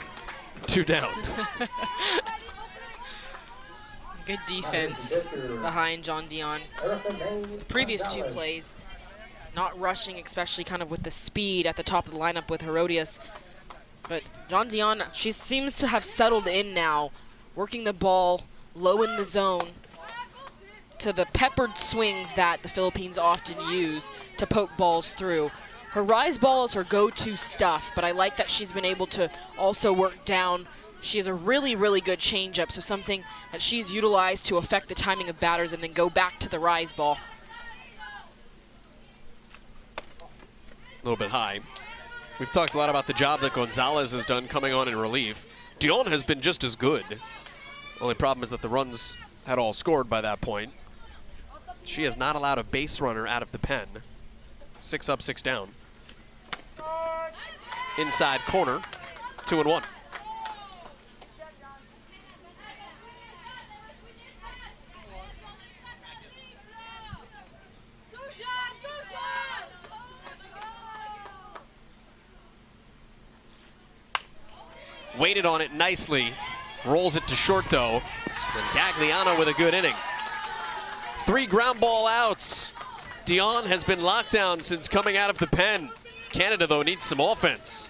2 down. Good defense behind John Dion. The previous 2 plays, not rushing, especially kind of with the speed at the top of the lineup with Herodias. But John Dion, she seems to have settled in now, working the ball low in the zone to the peppered swings that the Philippines often use to poke balls through. Her rise ball is her go-to stuff, but I like that she's been able to also work down. She has a really, really good changeup, so something that she's utilized to affect the timing of batters and then go back to the rise ball. A little bit high. We've talked a lot about the job that Gonzalez has done coming on in relief. Dion has been just as good. Only problem is that the runs had all scored by that point. She has not allowed a base runner out of the pen. 6 up, 6 down. Inside corner, 2-1. Waited on it nicely. Rolls it to short though. And Gagliano with a good inning. 3 ground ball outs. Dion has been locked down since coming out of the pen. Canada though needs some offense.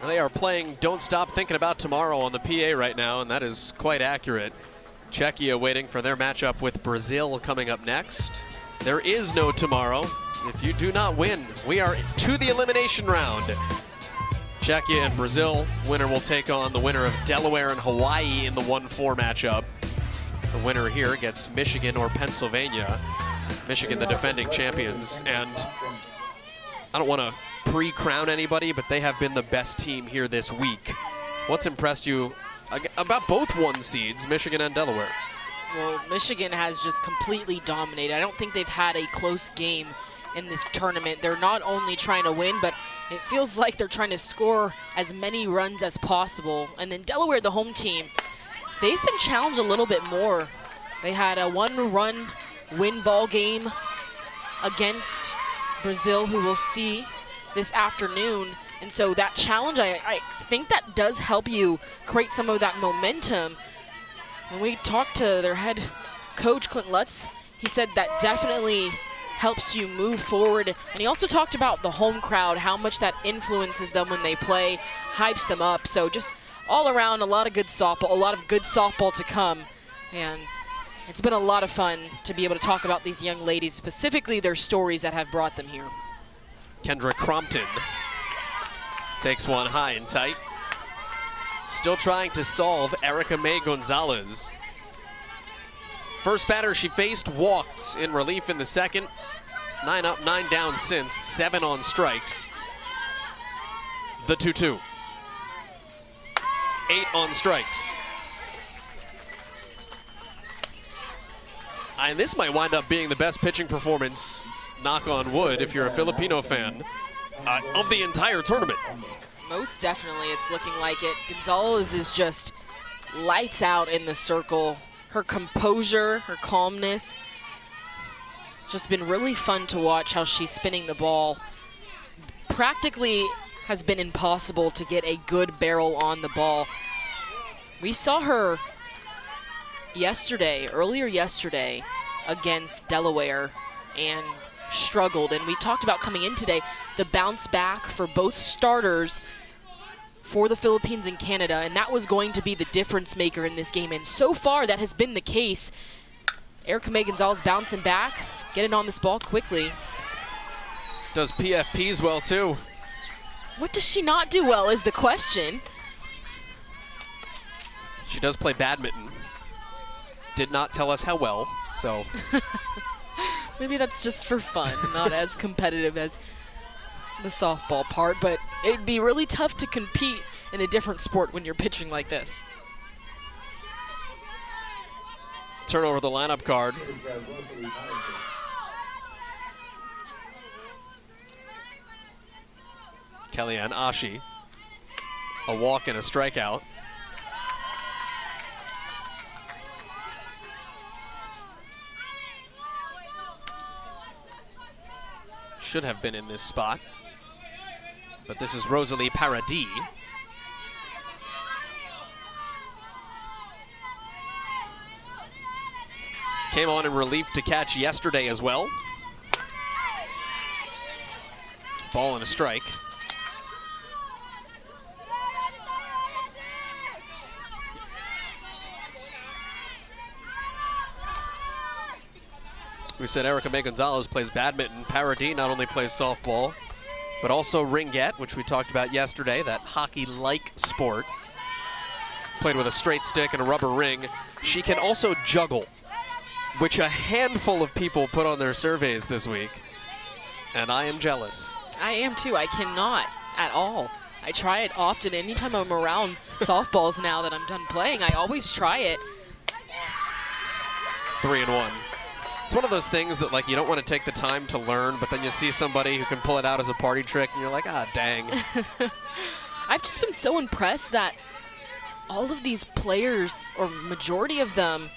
They are playing Don't Stop Thinking About Tomorrow on the PA right now, and that is quite accurate. Czechia waiting for their matchup with Brazil coming up next. There is no tomorrow. If you do not win, we are to the elimination round. Czechia and Brazil, winner will take on the winner of Delaware and Hawaii in the 1-4 matchup. The winner here gets Michigan or Pennsylvania. Michigan, the defending champions, and I don't want to pre-crown anybody, but they have been the best team here this week. What's impressed you about both 1 seeds, Michigan and Delaware? Well, Michigan has just completely dominated. I don't think they've had a close game in this tournament. They're not only trying to win, but it feels like they're trying to score as many runs as possible. And then Delaware, the home team, they've been challenged a little bit more. They had a 1-run win ball game against Brazil, who we'll see this afternoon. And so that challenge, I think that does help you create some of that momentum. When we talked to their head coach, Clint Lutz, he said that definitely helps you move forward. And he also talked about the home crowd, how much that influences them when they play, hypes them up. So just all around, a lot of good softball to come. And it's been a lot of fun to be able to talk about these young ladies, specifically their stories that have brought them here. Kendra Crompton takes one high and tight. Still trying to solve Erica May Gonzalez. First batter she faced walked in relief in the second. 9 up, 9 down since, 7 on strikes. The 2-2. 8 on strikes. And this might wind up being the best pitching performance, knock on wood, if you're a Filipino fan, of the entire tournament. Most definitely, it's looking like it. Gonzalez is just lights out in the circle. Her composure, her calmness, It's just been really fun to watch how she's spinning the ball. Practically has been impossible to get a good barrel on the ball. We saw her earlier yesterday against Delaware and struggled. And we talked about coming in today, the bounce back for both starters for the Philippines and Canada, and that was going to be the difference maker in this game. And so far, that has been the case. Erica May Gonzalez bouncing back, getting on this ball quickly. Does PFPs well, too. What does she not do well is the question. She does play badminton. Did not tell us how well, so. Maybe that's just for fun, not as competitive as the softball part, but it'd be really tough to compete in a different sport when you're pitching like this. Turn over the lineup card. Kellyanne Ashi, a walk and a strikeout. Should have been in this spot, but this is Rosalie Paradis. Came on in relief to catch yesterday as well. Ball and a strike. We said Erica May Gonzalez plays badminton. Paradis not only plays softball, but also ringette, which we talked about yesterday, that hockey-like sport. Played with a straight stick and a rubber ring. She can also juggle, which a handful of people put on their surveys this week, and I am jealous. I am too. I cannot at all. I try it often. Anytime I'm around softballs now that I'm done playing, I always try it. 3-1. It's one of those things that, like, you don't want to take the time to learn, but then you see somebody who can pull it out as a party trick, and you're like, ah, dang. I've just been so impressed that all of these players, or majority of them,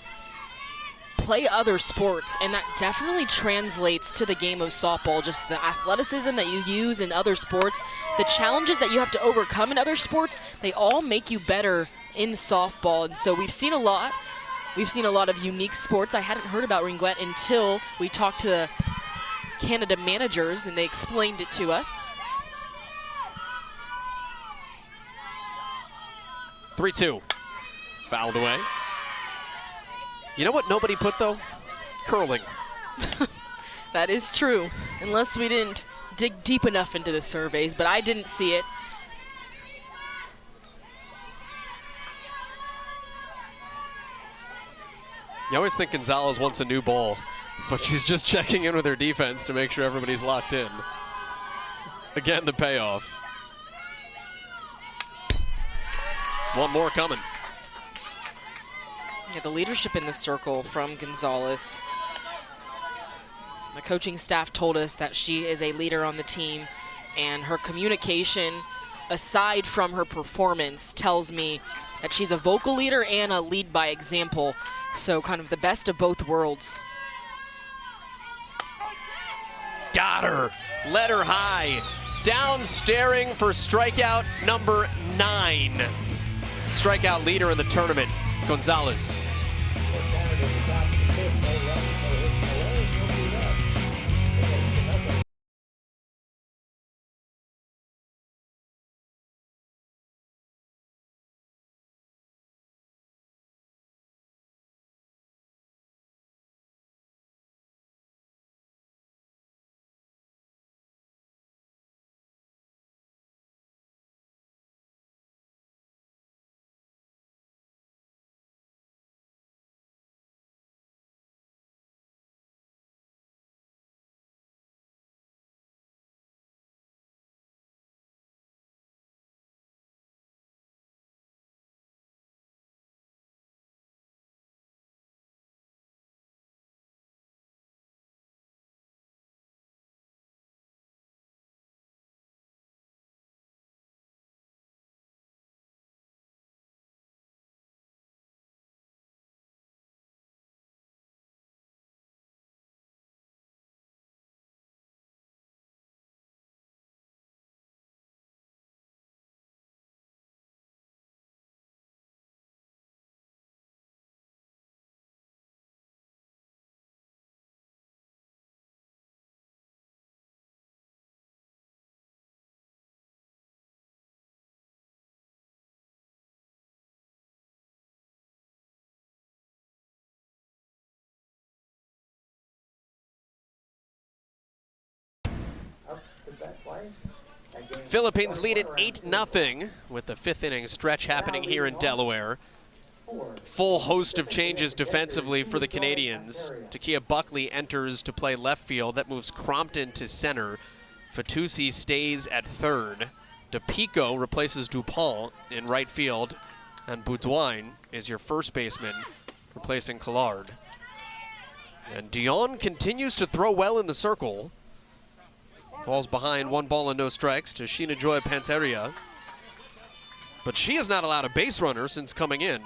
play other sports, and that definitely translates to the game of softball. Just the athleticism that you use in other sports, the challenges that you have to overcome in other sports, they all make you better in softball. And so we've seen a lot. We've seen a lot of unique sports. I hadn't heard about ringette until we talked to the Canada managers and they explained it to us. 3-2. Fouled away. You know what nobody put, though? Curling. That is true, unless we didn't dig deep enough into the surveys, but I didn't see it. You always think Gonzalez wants a new ball, but she's just checking in with her defense to make sure everybody's locked in. Again, the payoff. One more coming. Yeah, the leadership in the circle from Gonzalez. The coaching staff told us that she is a leader on the team, and her communication, aside from her performance, tells me that she's a vocal leader and a lead by example. So kind of the best of both worlds. Got her. Let her high. Down staring for strikeout number 9. Strikeout leader in the tournament, Gonzalez. Quebec Life. That game Philippines lead at started 8-0 with the 5th inning stretch happening here in Delaware. four. Full host of changes defensively for the Canadians. Takia Buckley enters to play left field. That moves Crompton to center. Fatusi stays at third. DePico replaces Dupont in right field. And Boudouin is your first baseman, replacing Collard. And Dion continues to throw well in the circle. Falls behind 1 ball and no strikes to Sheena Joy Panteria. But she has not allowed a base runner since coming in.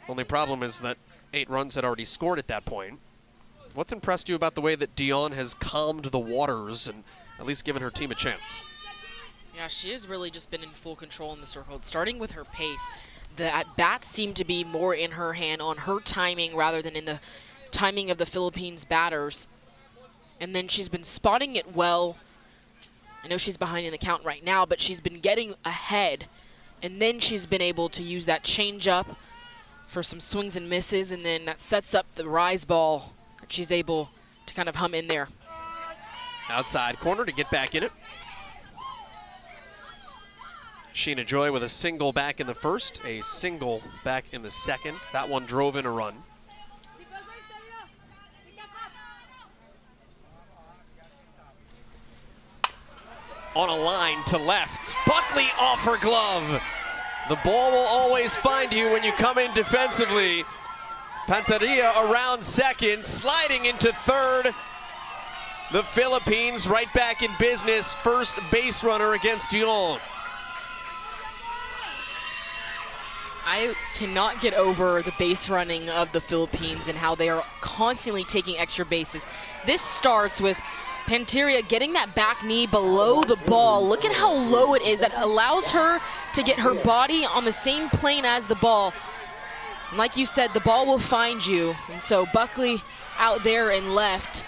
Only problem is that 8 runs had already scored at that point. What's impressed you about the way that Dion has calmed the waters and at least given her team a chance? Yeah, she has really just been in full control in the circle. Starting with her pace, the at-bats seem to be more in her hand, on her timing rather than in the timing of the Philippines batters. And then she's been spotting it well. I know she's behind in the count right now, but she's been getting ahead. And then she's been able to use that change-up for some swings and misses, and then that sets up the rise ball that she's able to kind of hum in there. Outside corner to get back in it. Sheena Joy with a single back in the first, a single back in the second. That one drove in a run. On a line to left. Buckley off her glove. The ball will always find you when you come in defensively. Panteria around second, sliding into third. The Philippines right back in business. First base runner against Dion. I cannot get over the base running of the Philippines and how they are constantly taking extra bases. This starts with Panteria getting that back knee below the ball. Look at how low it is. That allows her to get her body on the same plane as the ball. And like you said, the ball will find you. And so Buckley out there and left.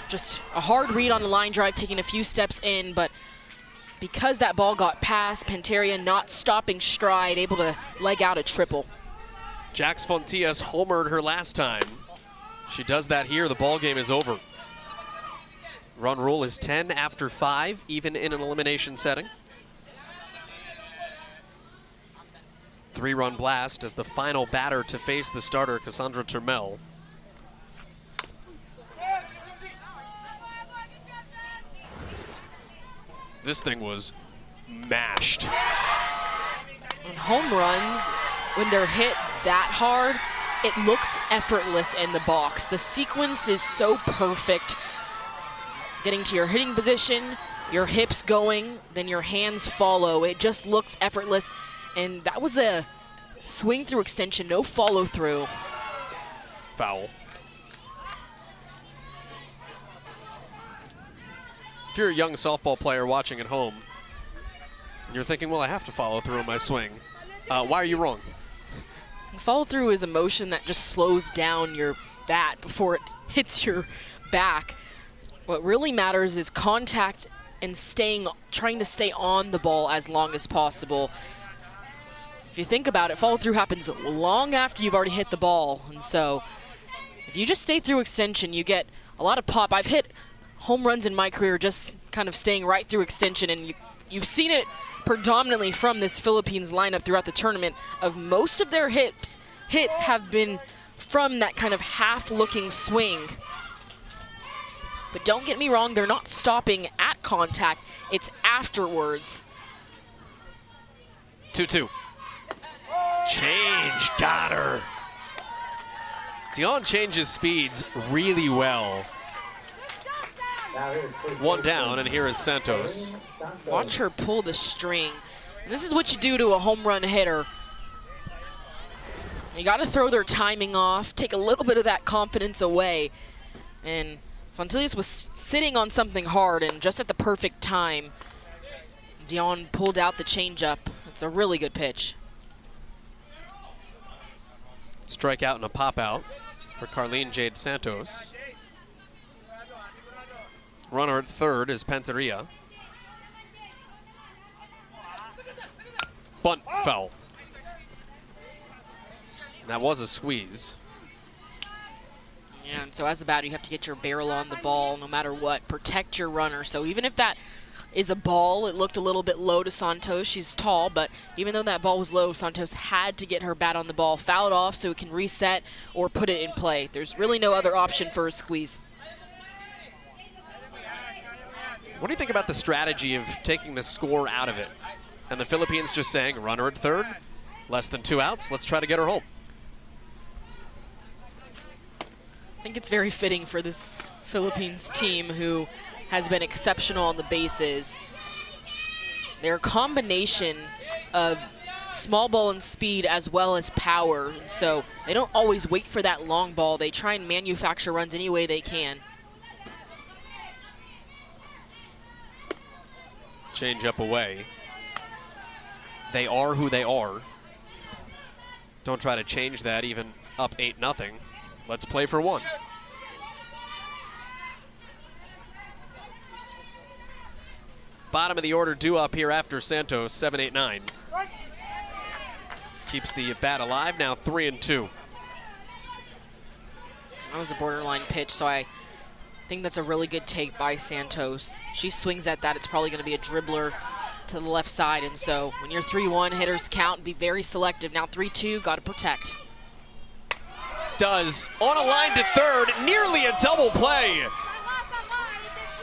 Just a hard read on the line drive, taking a few steps in, but because that ball got past, Panteria not stopping stride, able to leg out a triple. Jax Fontillas homered her last time. She does that here, the ball game is over. Run rule is 10 after 5, even in an elimination setting. 3-run blast as the final batter to face the starter, Cassandra Turmel. This thing was mashed. On home runs, when they're hit that hard, it looks effortless in the box. The sequence is so perfect. Getting to your hitting position, your hips going, then your hands follow. It just looks effortless. And that was a swing through extension, no follow through. Foul. If you're a young softball player watching at home, and you're thinking, well, I have to follow through on my swing. Why are you wrong? Follow through is a motion that just slows down your bat before it hits your back. What really matters is contact and trying to stay on the ball as long as possible. If you think about it, follow through happens long after you've already hit the ball. And so if you just stay through extension, you get a lot of pop. I've hit home runs in my career just kind of staying right through extension, and you've seen it predominantly from this Philippines lineup throughout the tournament. Of most of their hits have been from that kind of half-looking swing. But don't get me wrong, they're not stopping at contact. It's afterwards. 2-2. Change, got her. Dion changes speeds really well. One down, and here is Santos. Watch her pull the string. And this is what you do to a home run hitter. You got to throw their timing off, take a little bit of that confidence away. And Fontillas was sitting on something hard, and just at the perfect time, Dion pulled out the changeup. It's a really good pitch. Strikeout and a pop-out for Carlene Jade Santos. Runner at third is Panteria. Bunt foul. That was a squeeze. Yeah, and so as a batter, you have to get your barrel on the ball no matter what. Protect your runner. So even if that is a ball. It looked a little bit low to Santos. She's tall, but even though that ball was low, Santos had to get her bat on the ball, foul it off so it can reset or put it in play. There's really no other option for a squeeze. What do you think about the strategy of taking the score out of it? And the Philippines just saying, runner at third, less than 2 outs, let's try to get her home. I think it's very fitting for this Philippines team who has been exceptional on the bases. They're a combination of small ball and speed as well as power. And so they don't always wait for that long ball. They try and manufacture runs any way they can. Change up away. They are who they are. Don't try to change that even up 8-0. Let's play for one. Bottom of the order due up here after Santos, 7-8-9. Keeps the bat alive, now 3-2. That was a borderline pitch, so I think that's a really good take by Santos. She swings at that, it's probably going to be a dribbler to the left side, and so when you're 3-1, hitters count, be very selective. Now 3-2, got to protect. Does, on a line to third, nearly a double play.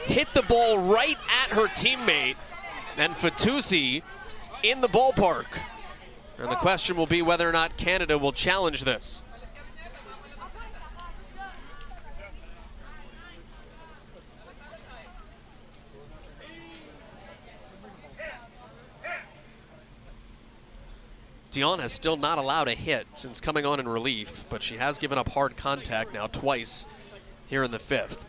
Hit the ball right at her teammate, and Fatusi in the ballpark. And the question will be whether or not Canada will challenge this. Dion has still not allowed a hit since coming on in relief, but she has given up hard contact now twice here in the 5th.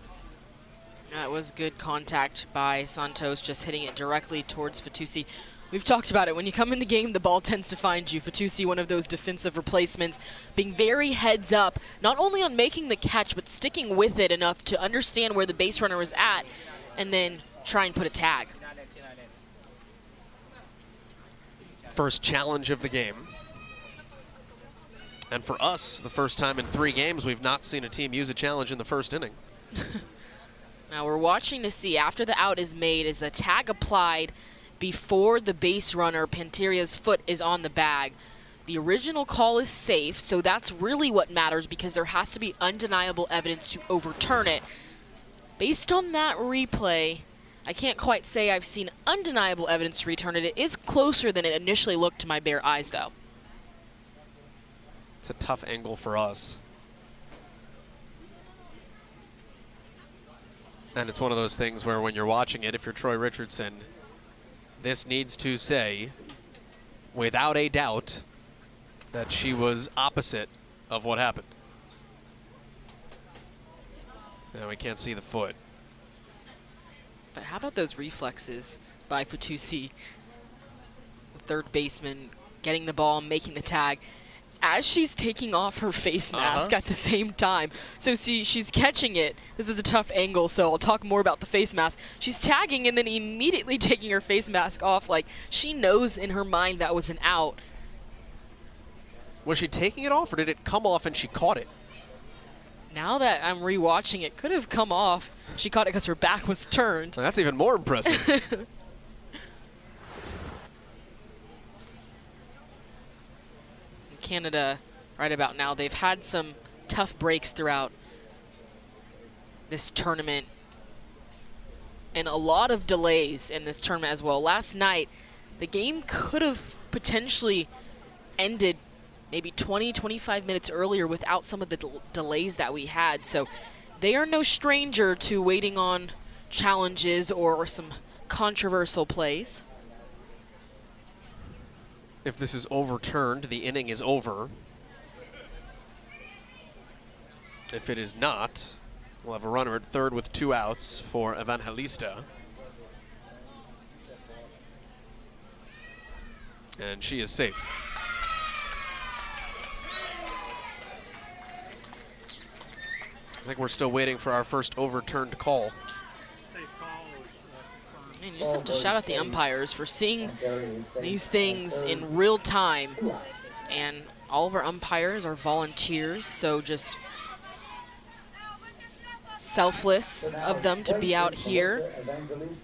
That was good contact by Santos, just hitting it directly towards Fatusi. We've talked about it. When you come in the game, the ball tends to find you. Fatusi, one of those defensive replacements, being very heads up, not only on making the catch, but sticking with it enough to understand where the base runner was at and then try and put a tag. First challenge of the game. And for us, the first time in 3 games, we've not seen a team use a challenge in the first inning. Now we're watching to see after the out is made, is the tag applied before the base runner, Panteria's foot, is on the bag. The original call is safe, so that's really what matters because there has to be undeniable evidence to overturn it. Based on that replay, I can't quite say I've seen undeniable evidence to return it. It is closer than it initially looked to my bare eyes, though. It's a tough angle for us. And it's one of those things where when you're watching it, if you're Troy Richardson, this needs to say, without a doubt, that she was opposite of what happened. Now we can't see the foot. But how about those reflexes by Fatusi? The third baseman getting the ball, making the tag, as she's taking off her face mask at the same time. So see, she's catching it. This is a tough angle, so I'll talk more about the face mask. She's tagging and then immediately taking her face mask off, like she knows in her mind that was an out. Was she taking it off, or did it come off and she caught it? Now that I'm rewatching, it could have come off. She caught it because her back was turned. Well, that's even more impressive. Canada, right about now, they've had some tough breaks throughout this tournament and a lot of delays in this tournament as well. Last night, the game could have potentially ended maybe 20, 25 minutes earlier without some of the delays that we had. So they are no stranger to waiting on challenges or some controversial plays. If this is overturned, the inning is over. If it is not, we'll have a runner at third with 2 outs for Evangelista. And she is safe. I think we're still waiting for our first overturned call. Safe call is confirmed. Man, you just have to shout out the umpires for seeing these things in real time. And all of our umpires are volunteers, so just selfless of them to be out here.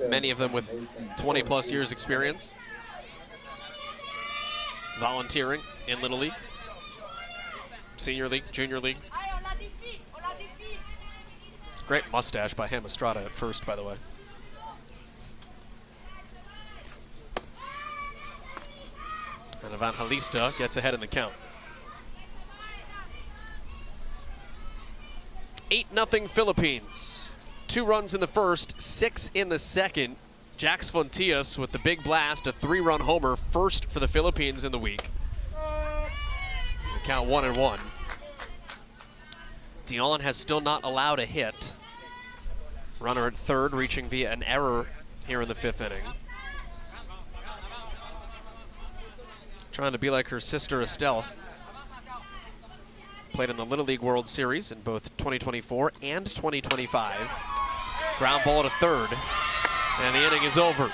Many of them with 20+ years experience, volunteering in Little League, Senior League, Junior League. Great mustache by Ham Estrada at first, by the way. And Evangelista gets ahead in the count. 8-0 Philippines. 2 runs in the first, 6 in the second. Jax Fontias with the big blast, a 3-run homer, first for the Philippines in the week. The count 1-1. Dion has still not allowed a hit. Runner at third, reaching via an error here in the 5th inning. Trying to be like her sister Estelle. Played in the Little League World Series in both 2024 and 2025. Ground ball to third, and the inning is over.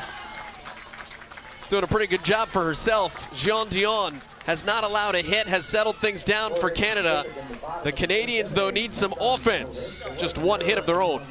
Doing a pretty good job for herself. Jean Dion has not allowed a hit, has settled things down for Canada. The Canadians, though, need some offense. Just 1 hit of their own.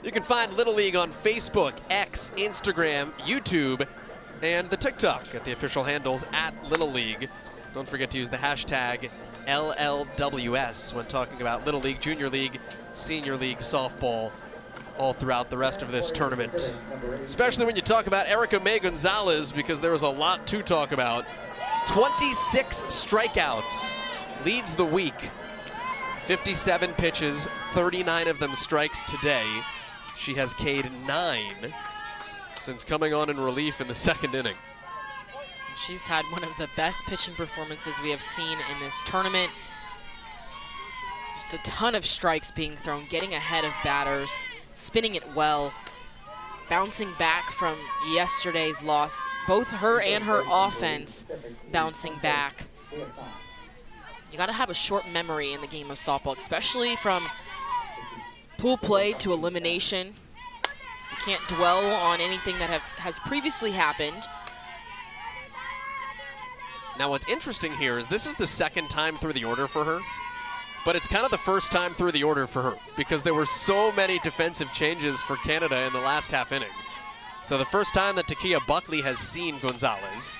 You can find Little League on Facebook, X, Instagram, YouTube, and the TikTok at the official handles at Little League. Don't forget to use the hashtag LLWS when talking about Little League, Junior League, Senior League, softball, all throughout the rest of this tournament. Especially when you talk about Erica May Gonzalez, because there was a lot to talk about. 26 strikeouts, leads the week. 57 pitches, 39 of them strikes today. She has K'd 9 since coming on in relief in the 2nd inning. She's had one of the best pitching performances we have seen in this tournament. Just a ton of strikes being thrown, getting ahead of batters, spinning it well, bouncing back from yesterday's loss. Both her and her offense bouncing back. You got to have a short memory in the game of softball, especially from pool play to elimination. You can't dwell on anything that has previously happened. Now what's interesting here is this is the 2nd time through the order for her, but it's kind of the 1st time through the order for her because there were so many defensive changes for Canada in the last half inning. So the first time that Takia Buckley has seen Gonzalez.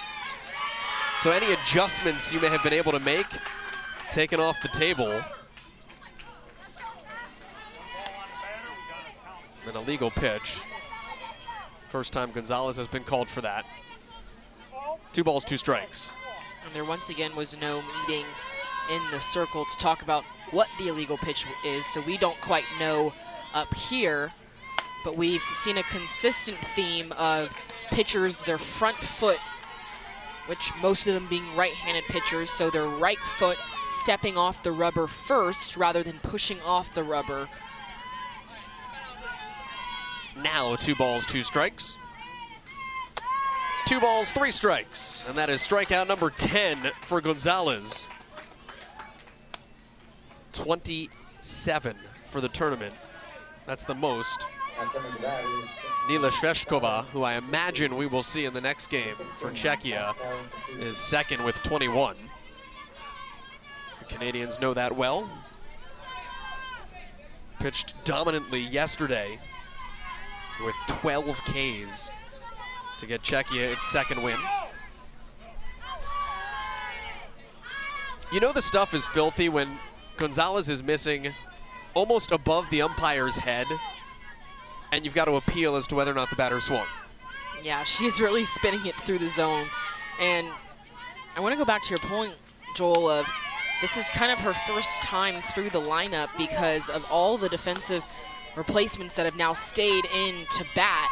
So any adjustments you may have been able to make, taken off the table. An illegal pitch. First time Gonzalez has been called for that. 2 balls, 2 strikes. And there once again was no meeting in the circle to talk about what the illegal pitch is, so we don't quite know up here. But we've seen a consistent theme of pitchers, their front foot, which most of them being right-handed pitchers, so their right foot stepping off the rubber first rather than pushing off the rubber. Now 2 balls, 2 strikes. 2 balls, 3 strikes. And that is strikeout number 10 for Gonzalez. 27 for the tournament. That's the most. And coming to that is Nila Sveshkova, who I imagine we will see in the next game for Czechia, is second with 21. The Canadians know that well. Pitched dominantly yesterday with 12 Ks to get Czechia its second win. You know the stuff is filthy when Gonzalez is missing almost above the umpire's head, and you've got to appeal as to whether or not the batter swung. Yeah, she's really spinning it through the zone. And I want to go back to your point, Joel, of this is kind of her first time through the lineup because of all the defensive replacements that have now stayed in to bat.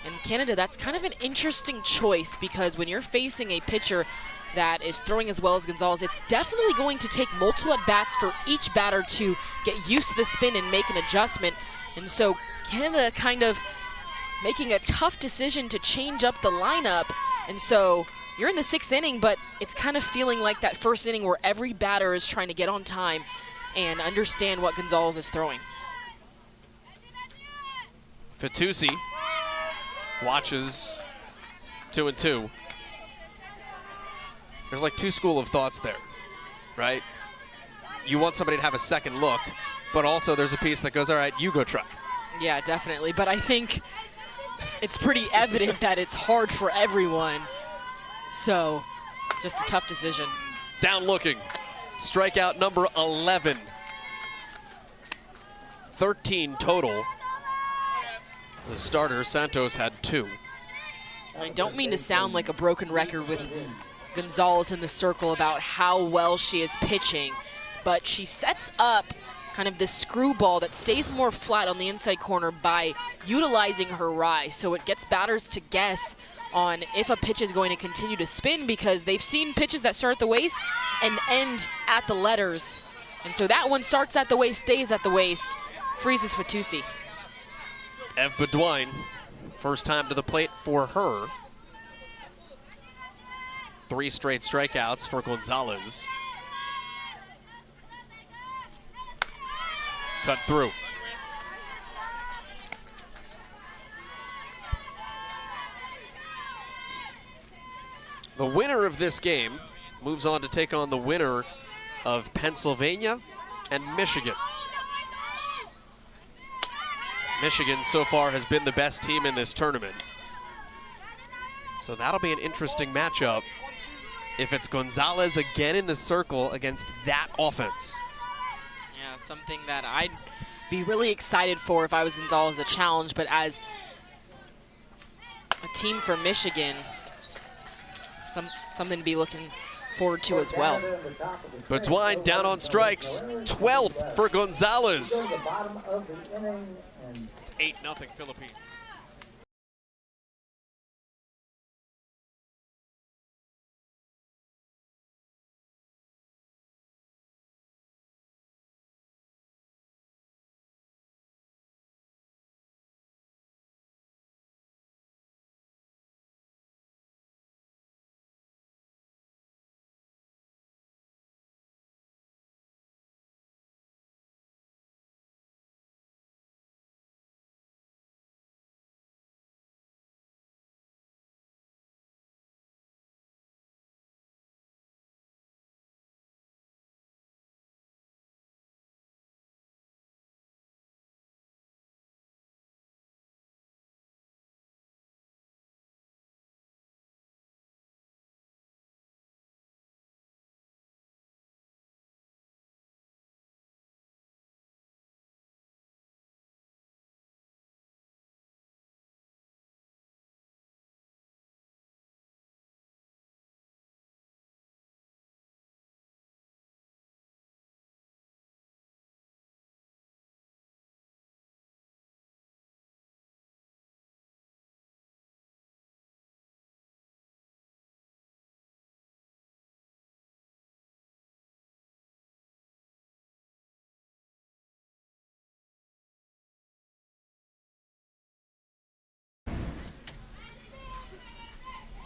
And Canada, that's kind of an interesting choice because when you're facing a pitcher that is throwing as well as Gonzalez, it's definitely going to take multiple at-bats for each batter to get used to the spin and make an adjustment. And so Canada kind of making a tough decision to change up the lineup. And so you're in the 6th inning, but it's kind of feeling like that first inning where every batter is trying to get on time and understand what Gonzalez is throwing. Fitoussi watches 2-2. There's like two school of thoughts there, right? You want somebody to have a second look, but also there's a piece that goes, all right, you go try. Yeah, definitely. But I think it's pretty evident that it's hard for everyone. So just a tough decision. Down looking. Strikeout number 11. 13 total. The starter, Santos, had 2. I don't mean to sound like a broken record with Gonzalez in the circle about how well she is pitching, but she sets up kind of this screwball that stays more flat on the inside corner by utilizing her rise. So it gets batters to guess on if a pitch is going to continue to spin because they've seen pitches that start at the waist and end at the letters. And so that one starts at the waist, stays at the waist, freezes Fitoussi. Ev Bedouin, first time to the plate for her. 3 straight strikeouts for Gonzalez. Cut through. The winner of this game moves on to take on the winner of Pennsylvania and Michigan. Michigan so far has been the best team in this tournament. So that'll be an interesting matchup if it's Gonzalez again in the circle against that offense. Yeah, something that I'd be really excited for if I was Gonzalez, a challenge, but as a team from Michigan, something to be looking forward to as well. Bedouin down on strikes, 12th for Gonzalez. It's 8-0 Philippines.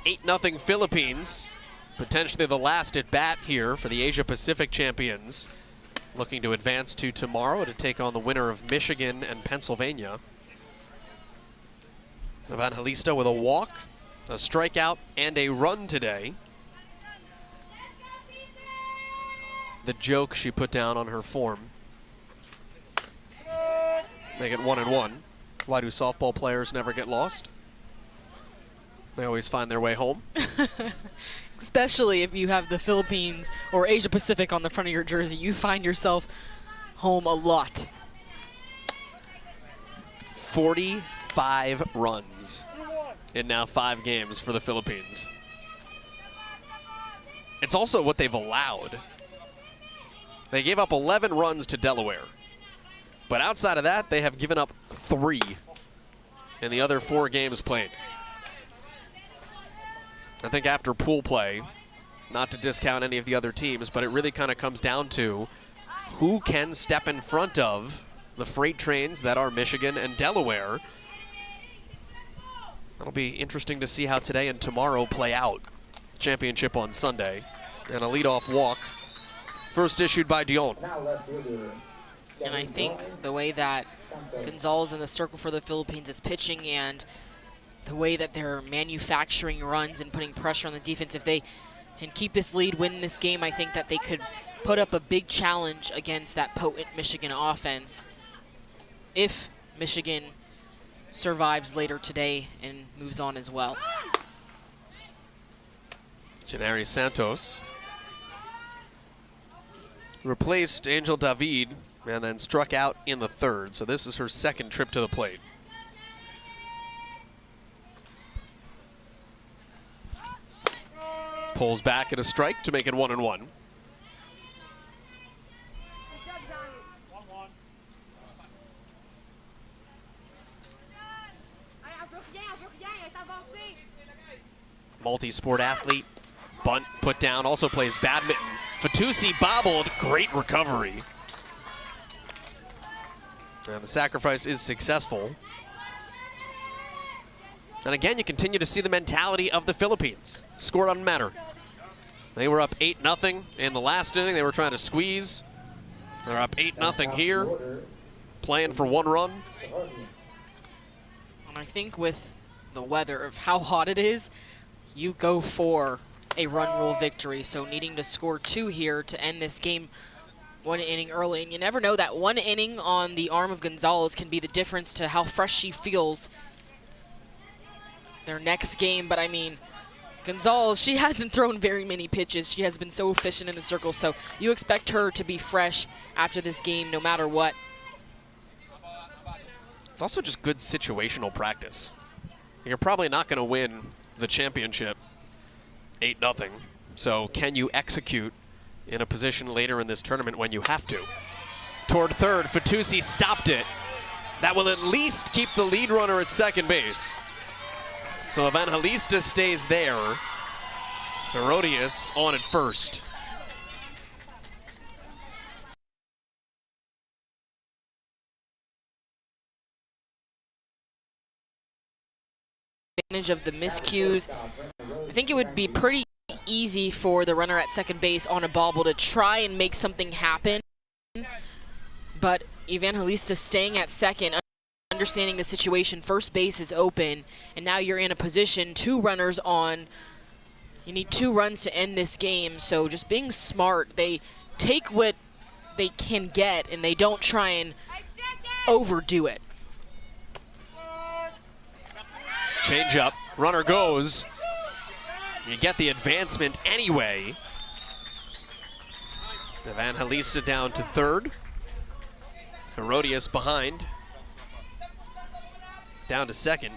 Eight 0 Philippines, potentially the last at bat here for the Asia Pacific champions. looking to advance to tomorrow to take on the winner of Michigan and Pennsylvania. Evangelista with a walk, a strikeout, and a run today. The joke she put down on her form. Make it 1-1. Why do softball players never get lost? They always find their way home. Especially if you have the Philippines or Asia Pacific on the front of your jersey, you find yourself home a lot. 45 runs in now 5 games for the Philippines. It's also what they've allowed. They gave up 11 runs to Delaware. But outside of that, they have given up 3 in the other 4 games played. I think after pool play, not to discount any of the other teams, but it really kind of comes down to who can step in front of the freight trains that are Michigan and Delaware. That'll be interesting to see how today and tomorrow play out. Championship on Sunday. And a leadoff walk. First issued by Dion. And I think the way that Gonzalez in the circle for the Philippines is pitching and the way that they're manufacturing runs and putting pressure on the defense, if they can keep this lead, win this game, I think that they could put up a big challenge against that potent Michigan offense if Michigan survives later today and moves on as well. Janari Santos replaced Angel David and then struck out in the 3rd. So this is her 2nd trip to the plate. Pulls back at a strike to make it 1-1. 1-1. Multi-sport athlete, bunt put down, also plays badminton. Fatusi bobbled, great recovery. And the sacrifice is successful. And again, you continue to see the mentality of the Philippines. Score doesn't matter. They were up 8-0 in the last inning. They were trying to squeeze. They're up 8-0 here, playing for 1 run. And I think with the weather of how hot it is, you go for a run rule victory. So needing to score 2 here to end this game 1 inning early. And you never know, that 1 inning on the arm of Gonzalez can be the difference to how fresh she feels their next game. But I mean, Gonzalez, she hasn't thrown very many pitches. She has been so efficient in the circle. So you expect her to be fresh after this game no matter what. It's also just good situational practice. You're probably not going to win the championship 8-0. So can you execute in a position later in this tournament when you have to? Toward 3rd, Fatusi stopped it. That will at least keep the lead runner at 2nd base. So Evangelista stays there. Herodias on at 1st. Advantage of the miscues. I think it would be pretty easy for the runner at 2nd base on a bobble to try and make something happen. But Evangelista staying at 2nd, understanding the situation, 1st base is open, and now you're in a position, 2 runners on. You need 2 runs to end this game, so just being smart. They take what they can get, and they don't try and overdo it. Change up, runner goes. You get the advancement anyway. Evangelista down to 3rd. Herodias behind. Down to 2nd.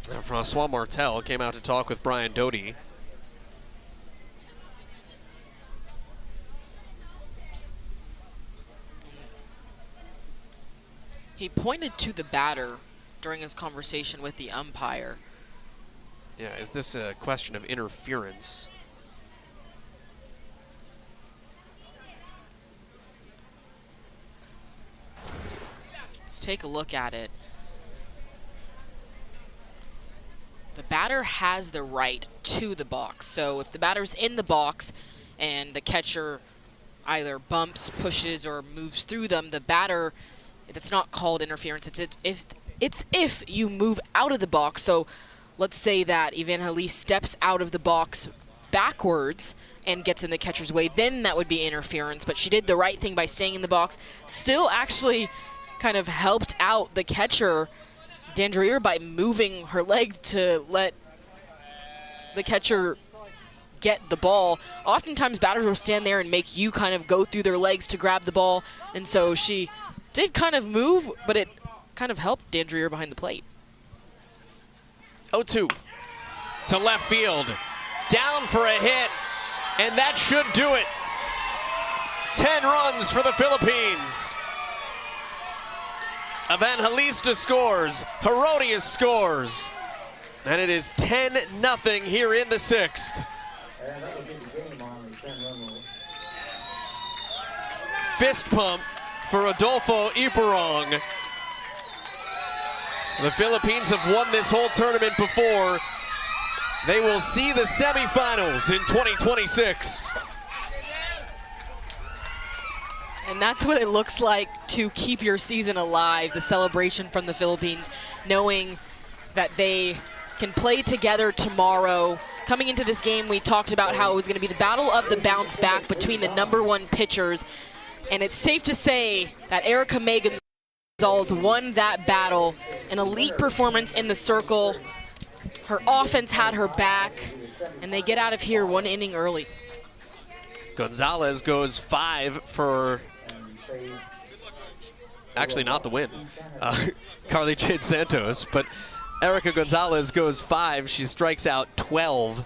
Now Francois Martel came out to talk with Brian Doty. He pointed to the batter during his conversation with the umpire. Yeah, is this a question of interference? Let's take a look at it. The batter batter has the right to the box. So if the batter's in the box and the catcher either bumps, pushes, or moves through them, the batter, that's not called interference. It's if you move out of the box. So let's say that Evangelist steps out of the box backwards and gets in the catcher's way, then that would be interference. But she did the right thing by staying in the box. Still actually kind of helped out the catcher, Dandrier, by moving her leg to let the catcher get the ball. Oftentimes batters will stand there and make you kind of go through their legs to grab the ball. And so she did kind of move, but it kind of helped Dandrier behind the plate. 0-2 to left field. Down for a hit, and that should do it. 10 runs for the Philippines. Evangelista scores, Herodias scores, and it is 10-0 here in the 6th. And that will be the game on the 10-run rule. Fist pump for Rodolfo Ibarong. The Philippines have won this whole tournament before. They will see the semifinals in 2026. And that's what it looks like to keep your season alive, the celebration from the Philippines, knowing that they can play together tomorrow. Coming into this game, we talked about how it was going to be the battle of the bounce back between the #1 pitchers. And it's safe to say that Erica May Gonzalez won that battle. An elite performance in the circle. Her offense had her back, and they get out of here 1 inning early. Gonzalez goes 5 for, actually not the win, Carly Jade Santos, but Erica Gonzalez goes 5. She strikes out 12,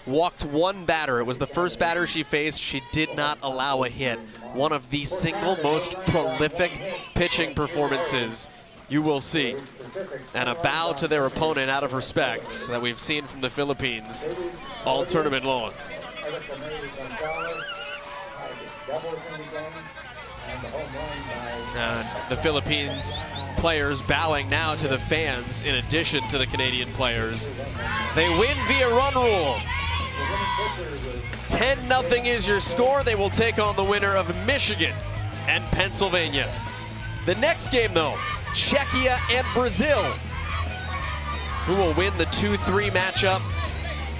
walked 1 batter. It was the first batter she faced. She did not allow a hit. One of the single most prolific pitching performances you will see. And a bow to their opponent out of respect that we've seen from the Philippines all tournament long. Erica May Gonzalez had doubles in the game, and the home run by And the Philippines players bowing now to the fans in addition to the Canadian players. They win via run rule. 10-0 is your score. They will take on the winner of Michigan and Pennsylvania. The next game, though, Czechia and Brazil. Who will win the 2-3 matchup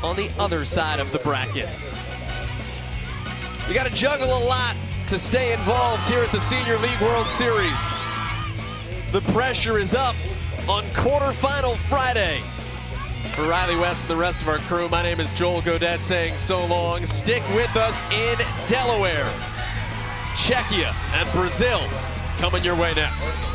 on the other side of the bracket? You got to juggle a lot to stay involved here at the Senior League World Series. The pressure is up on quarterfinal Friday. For Riley West and the rest of our crew, my name is Joel Godet saying so long. Stick with us in Delaware. It's Czechia and Brazil coming your way next.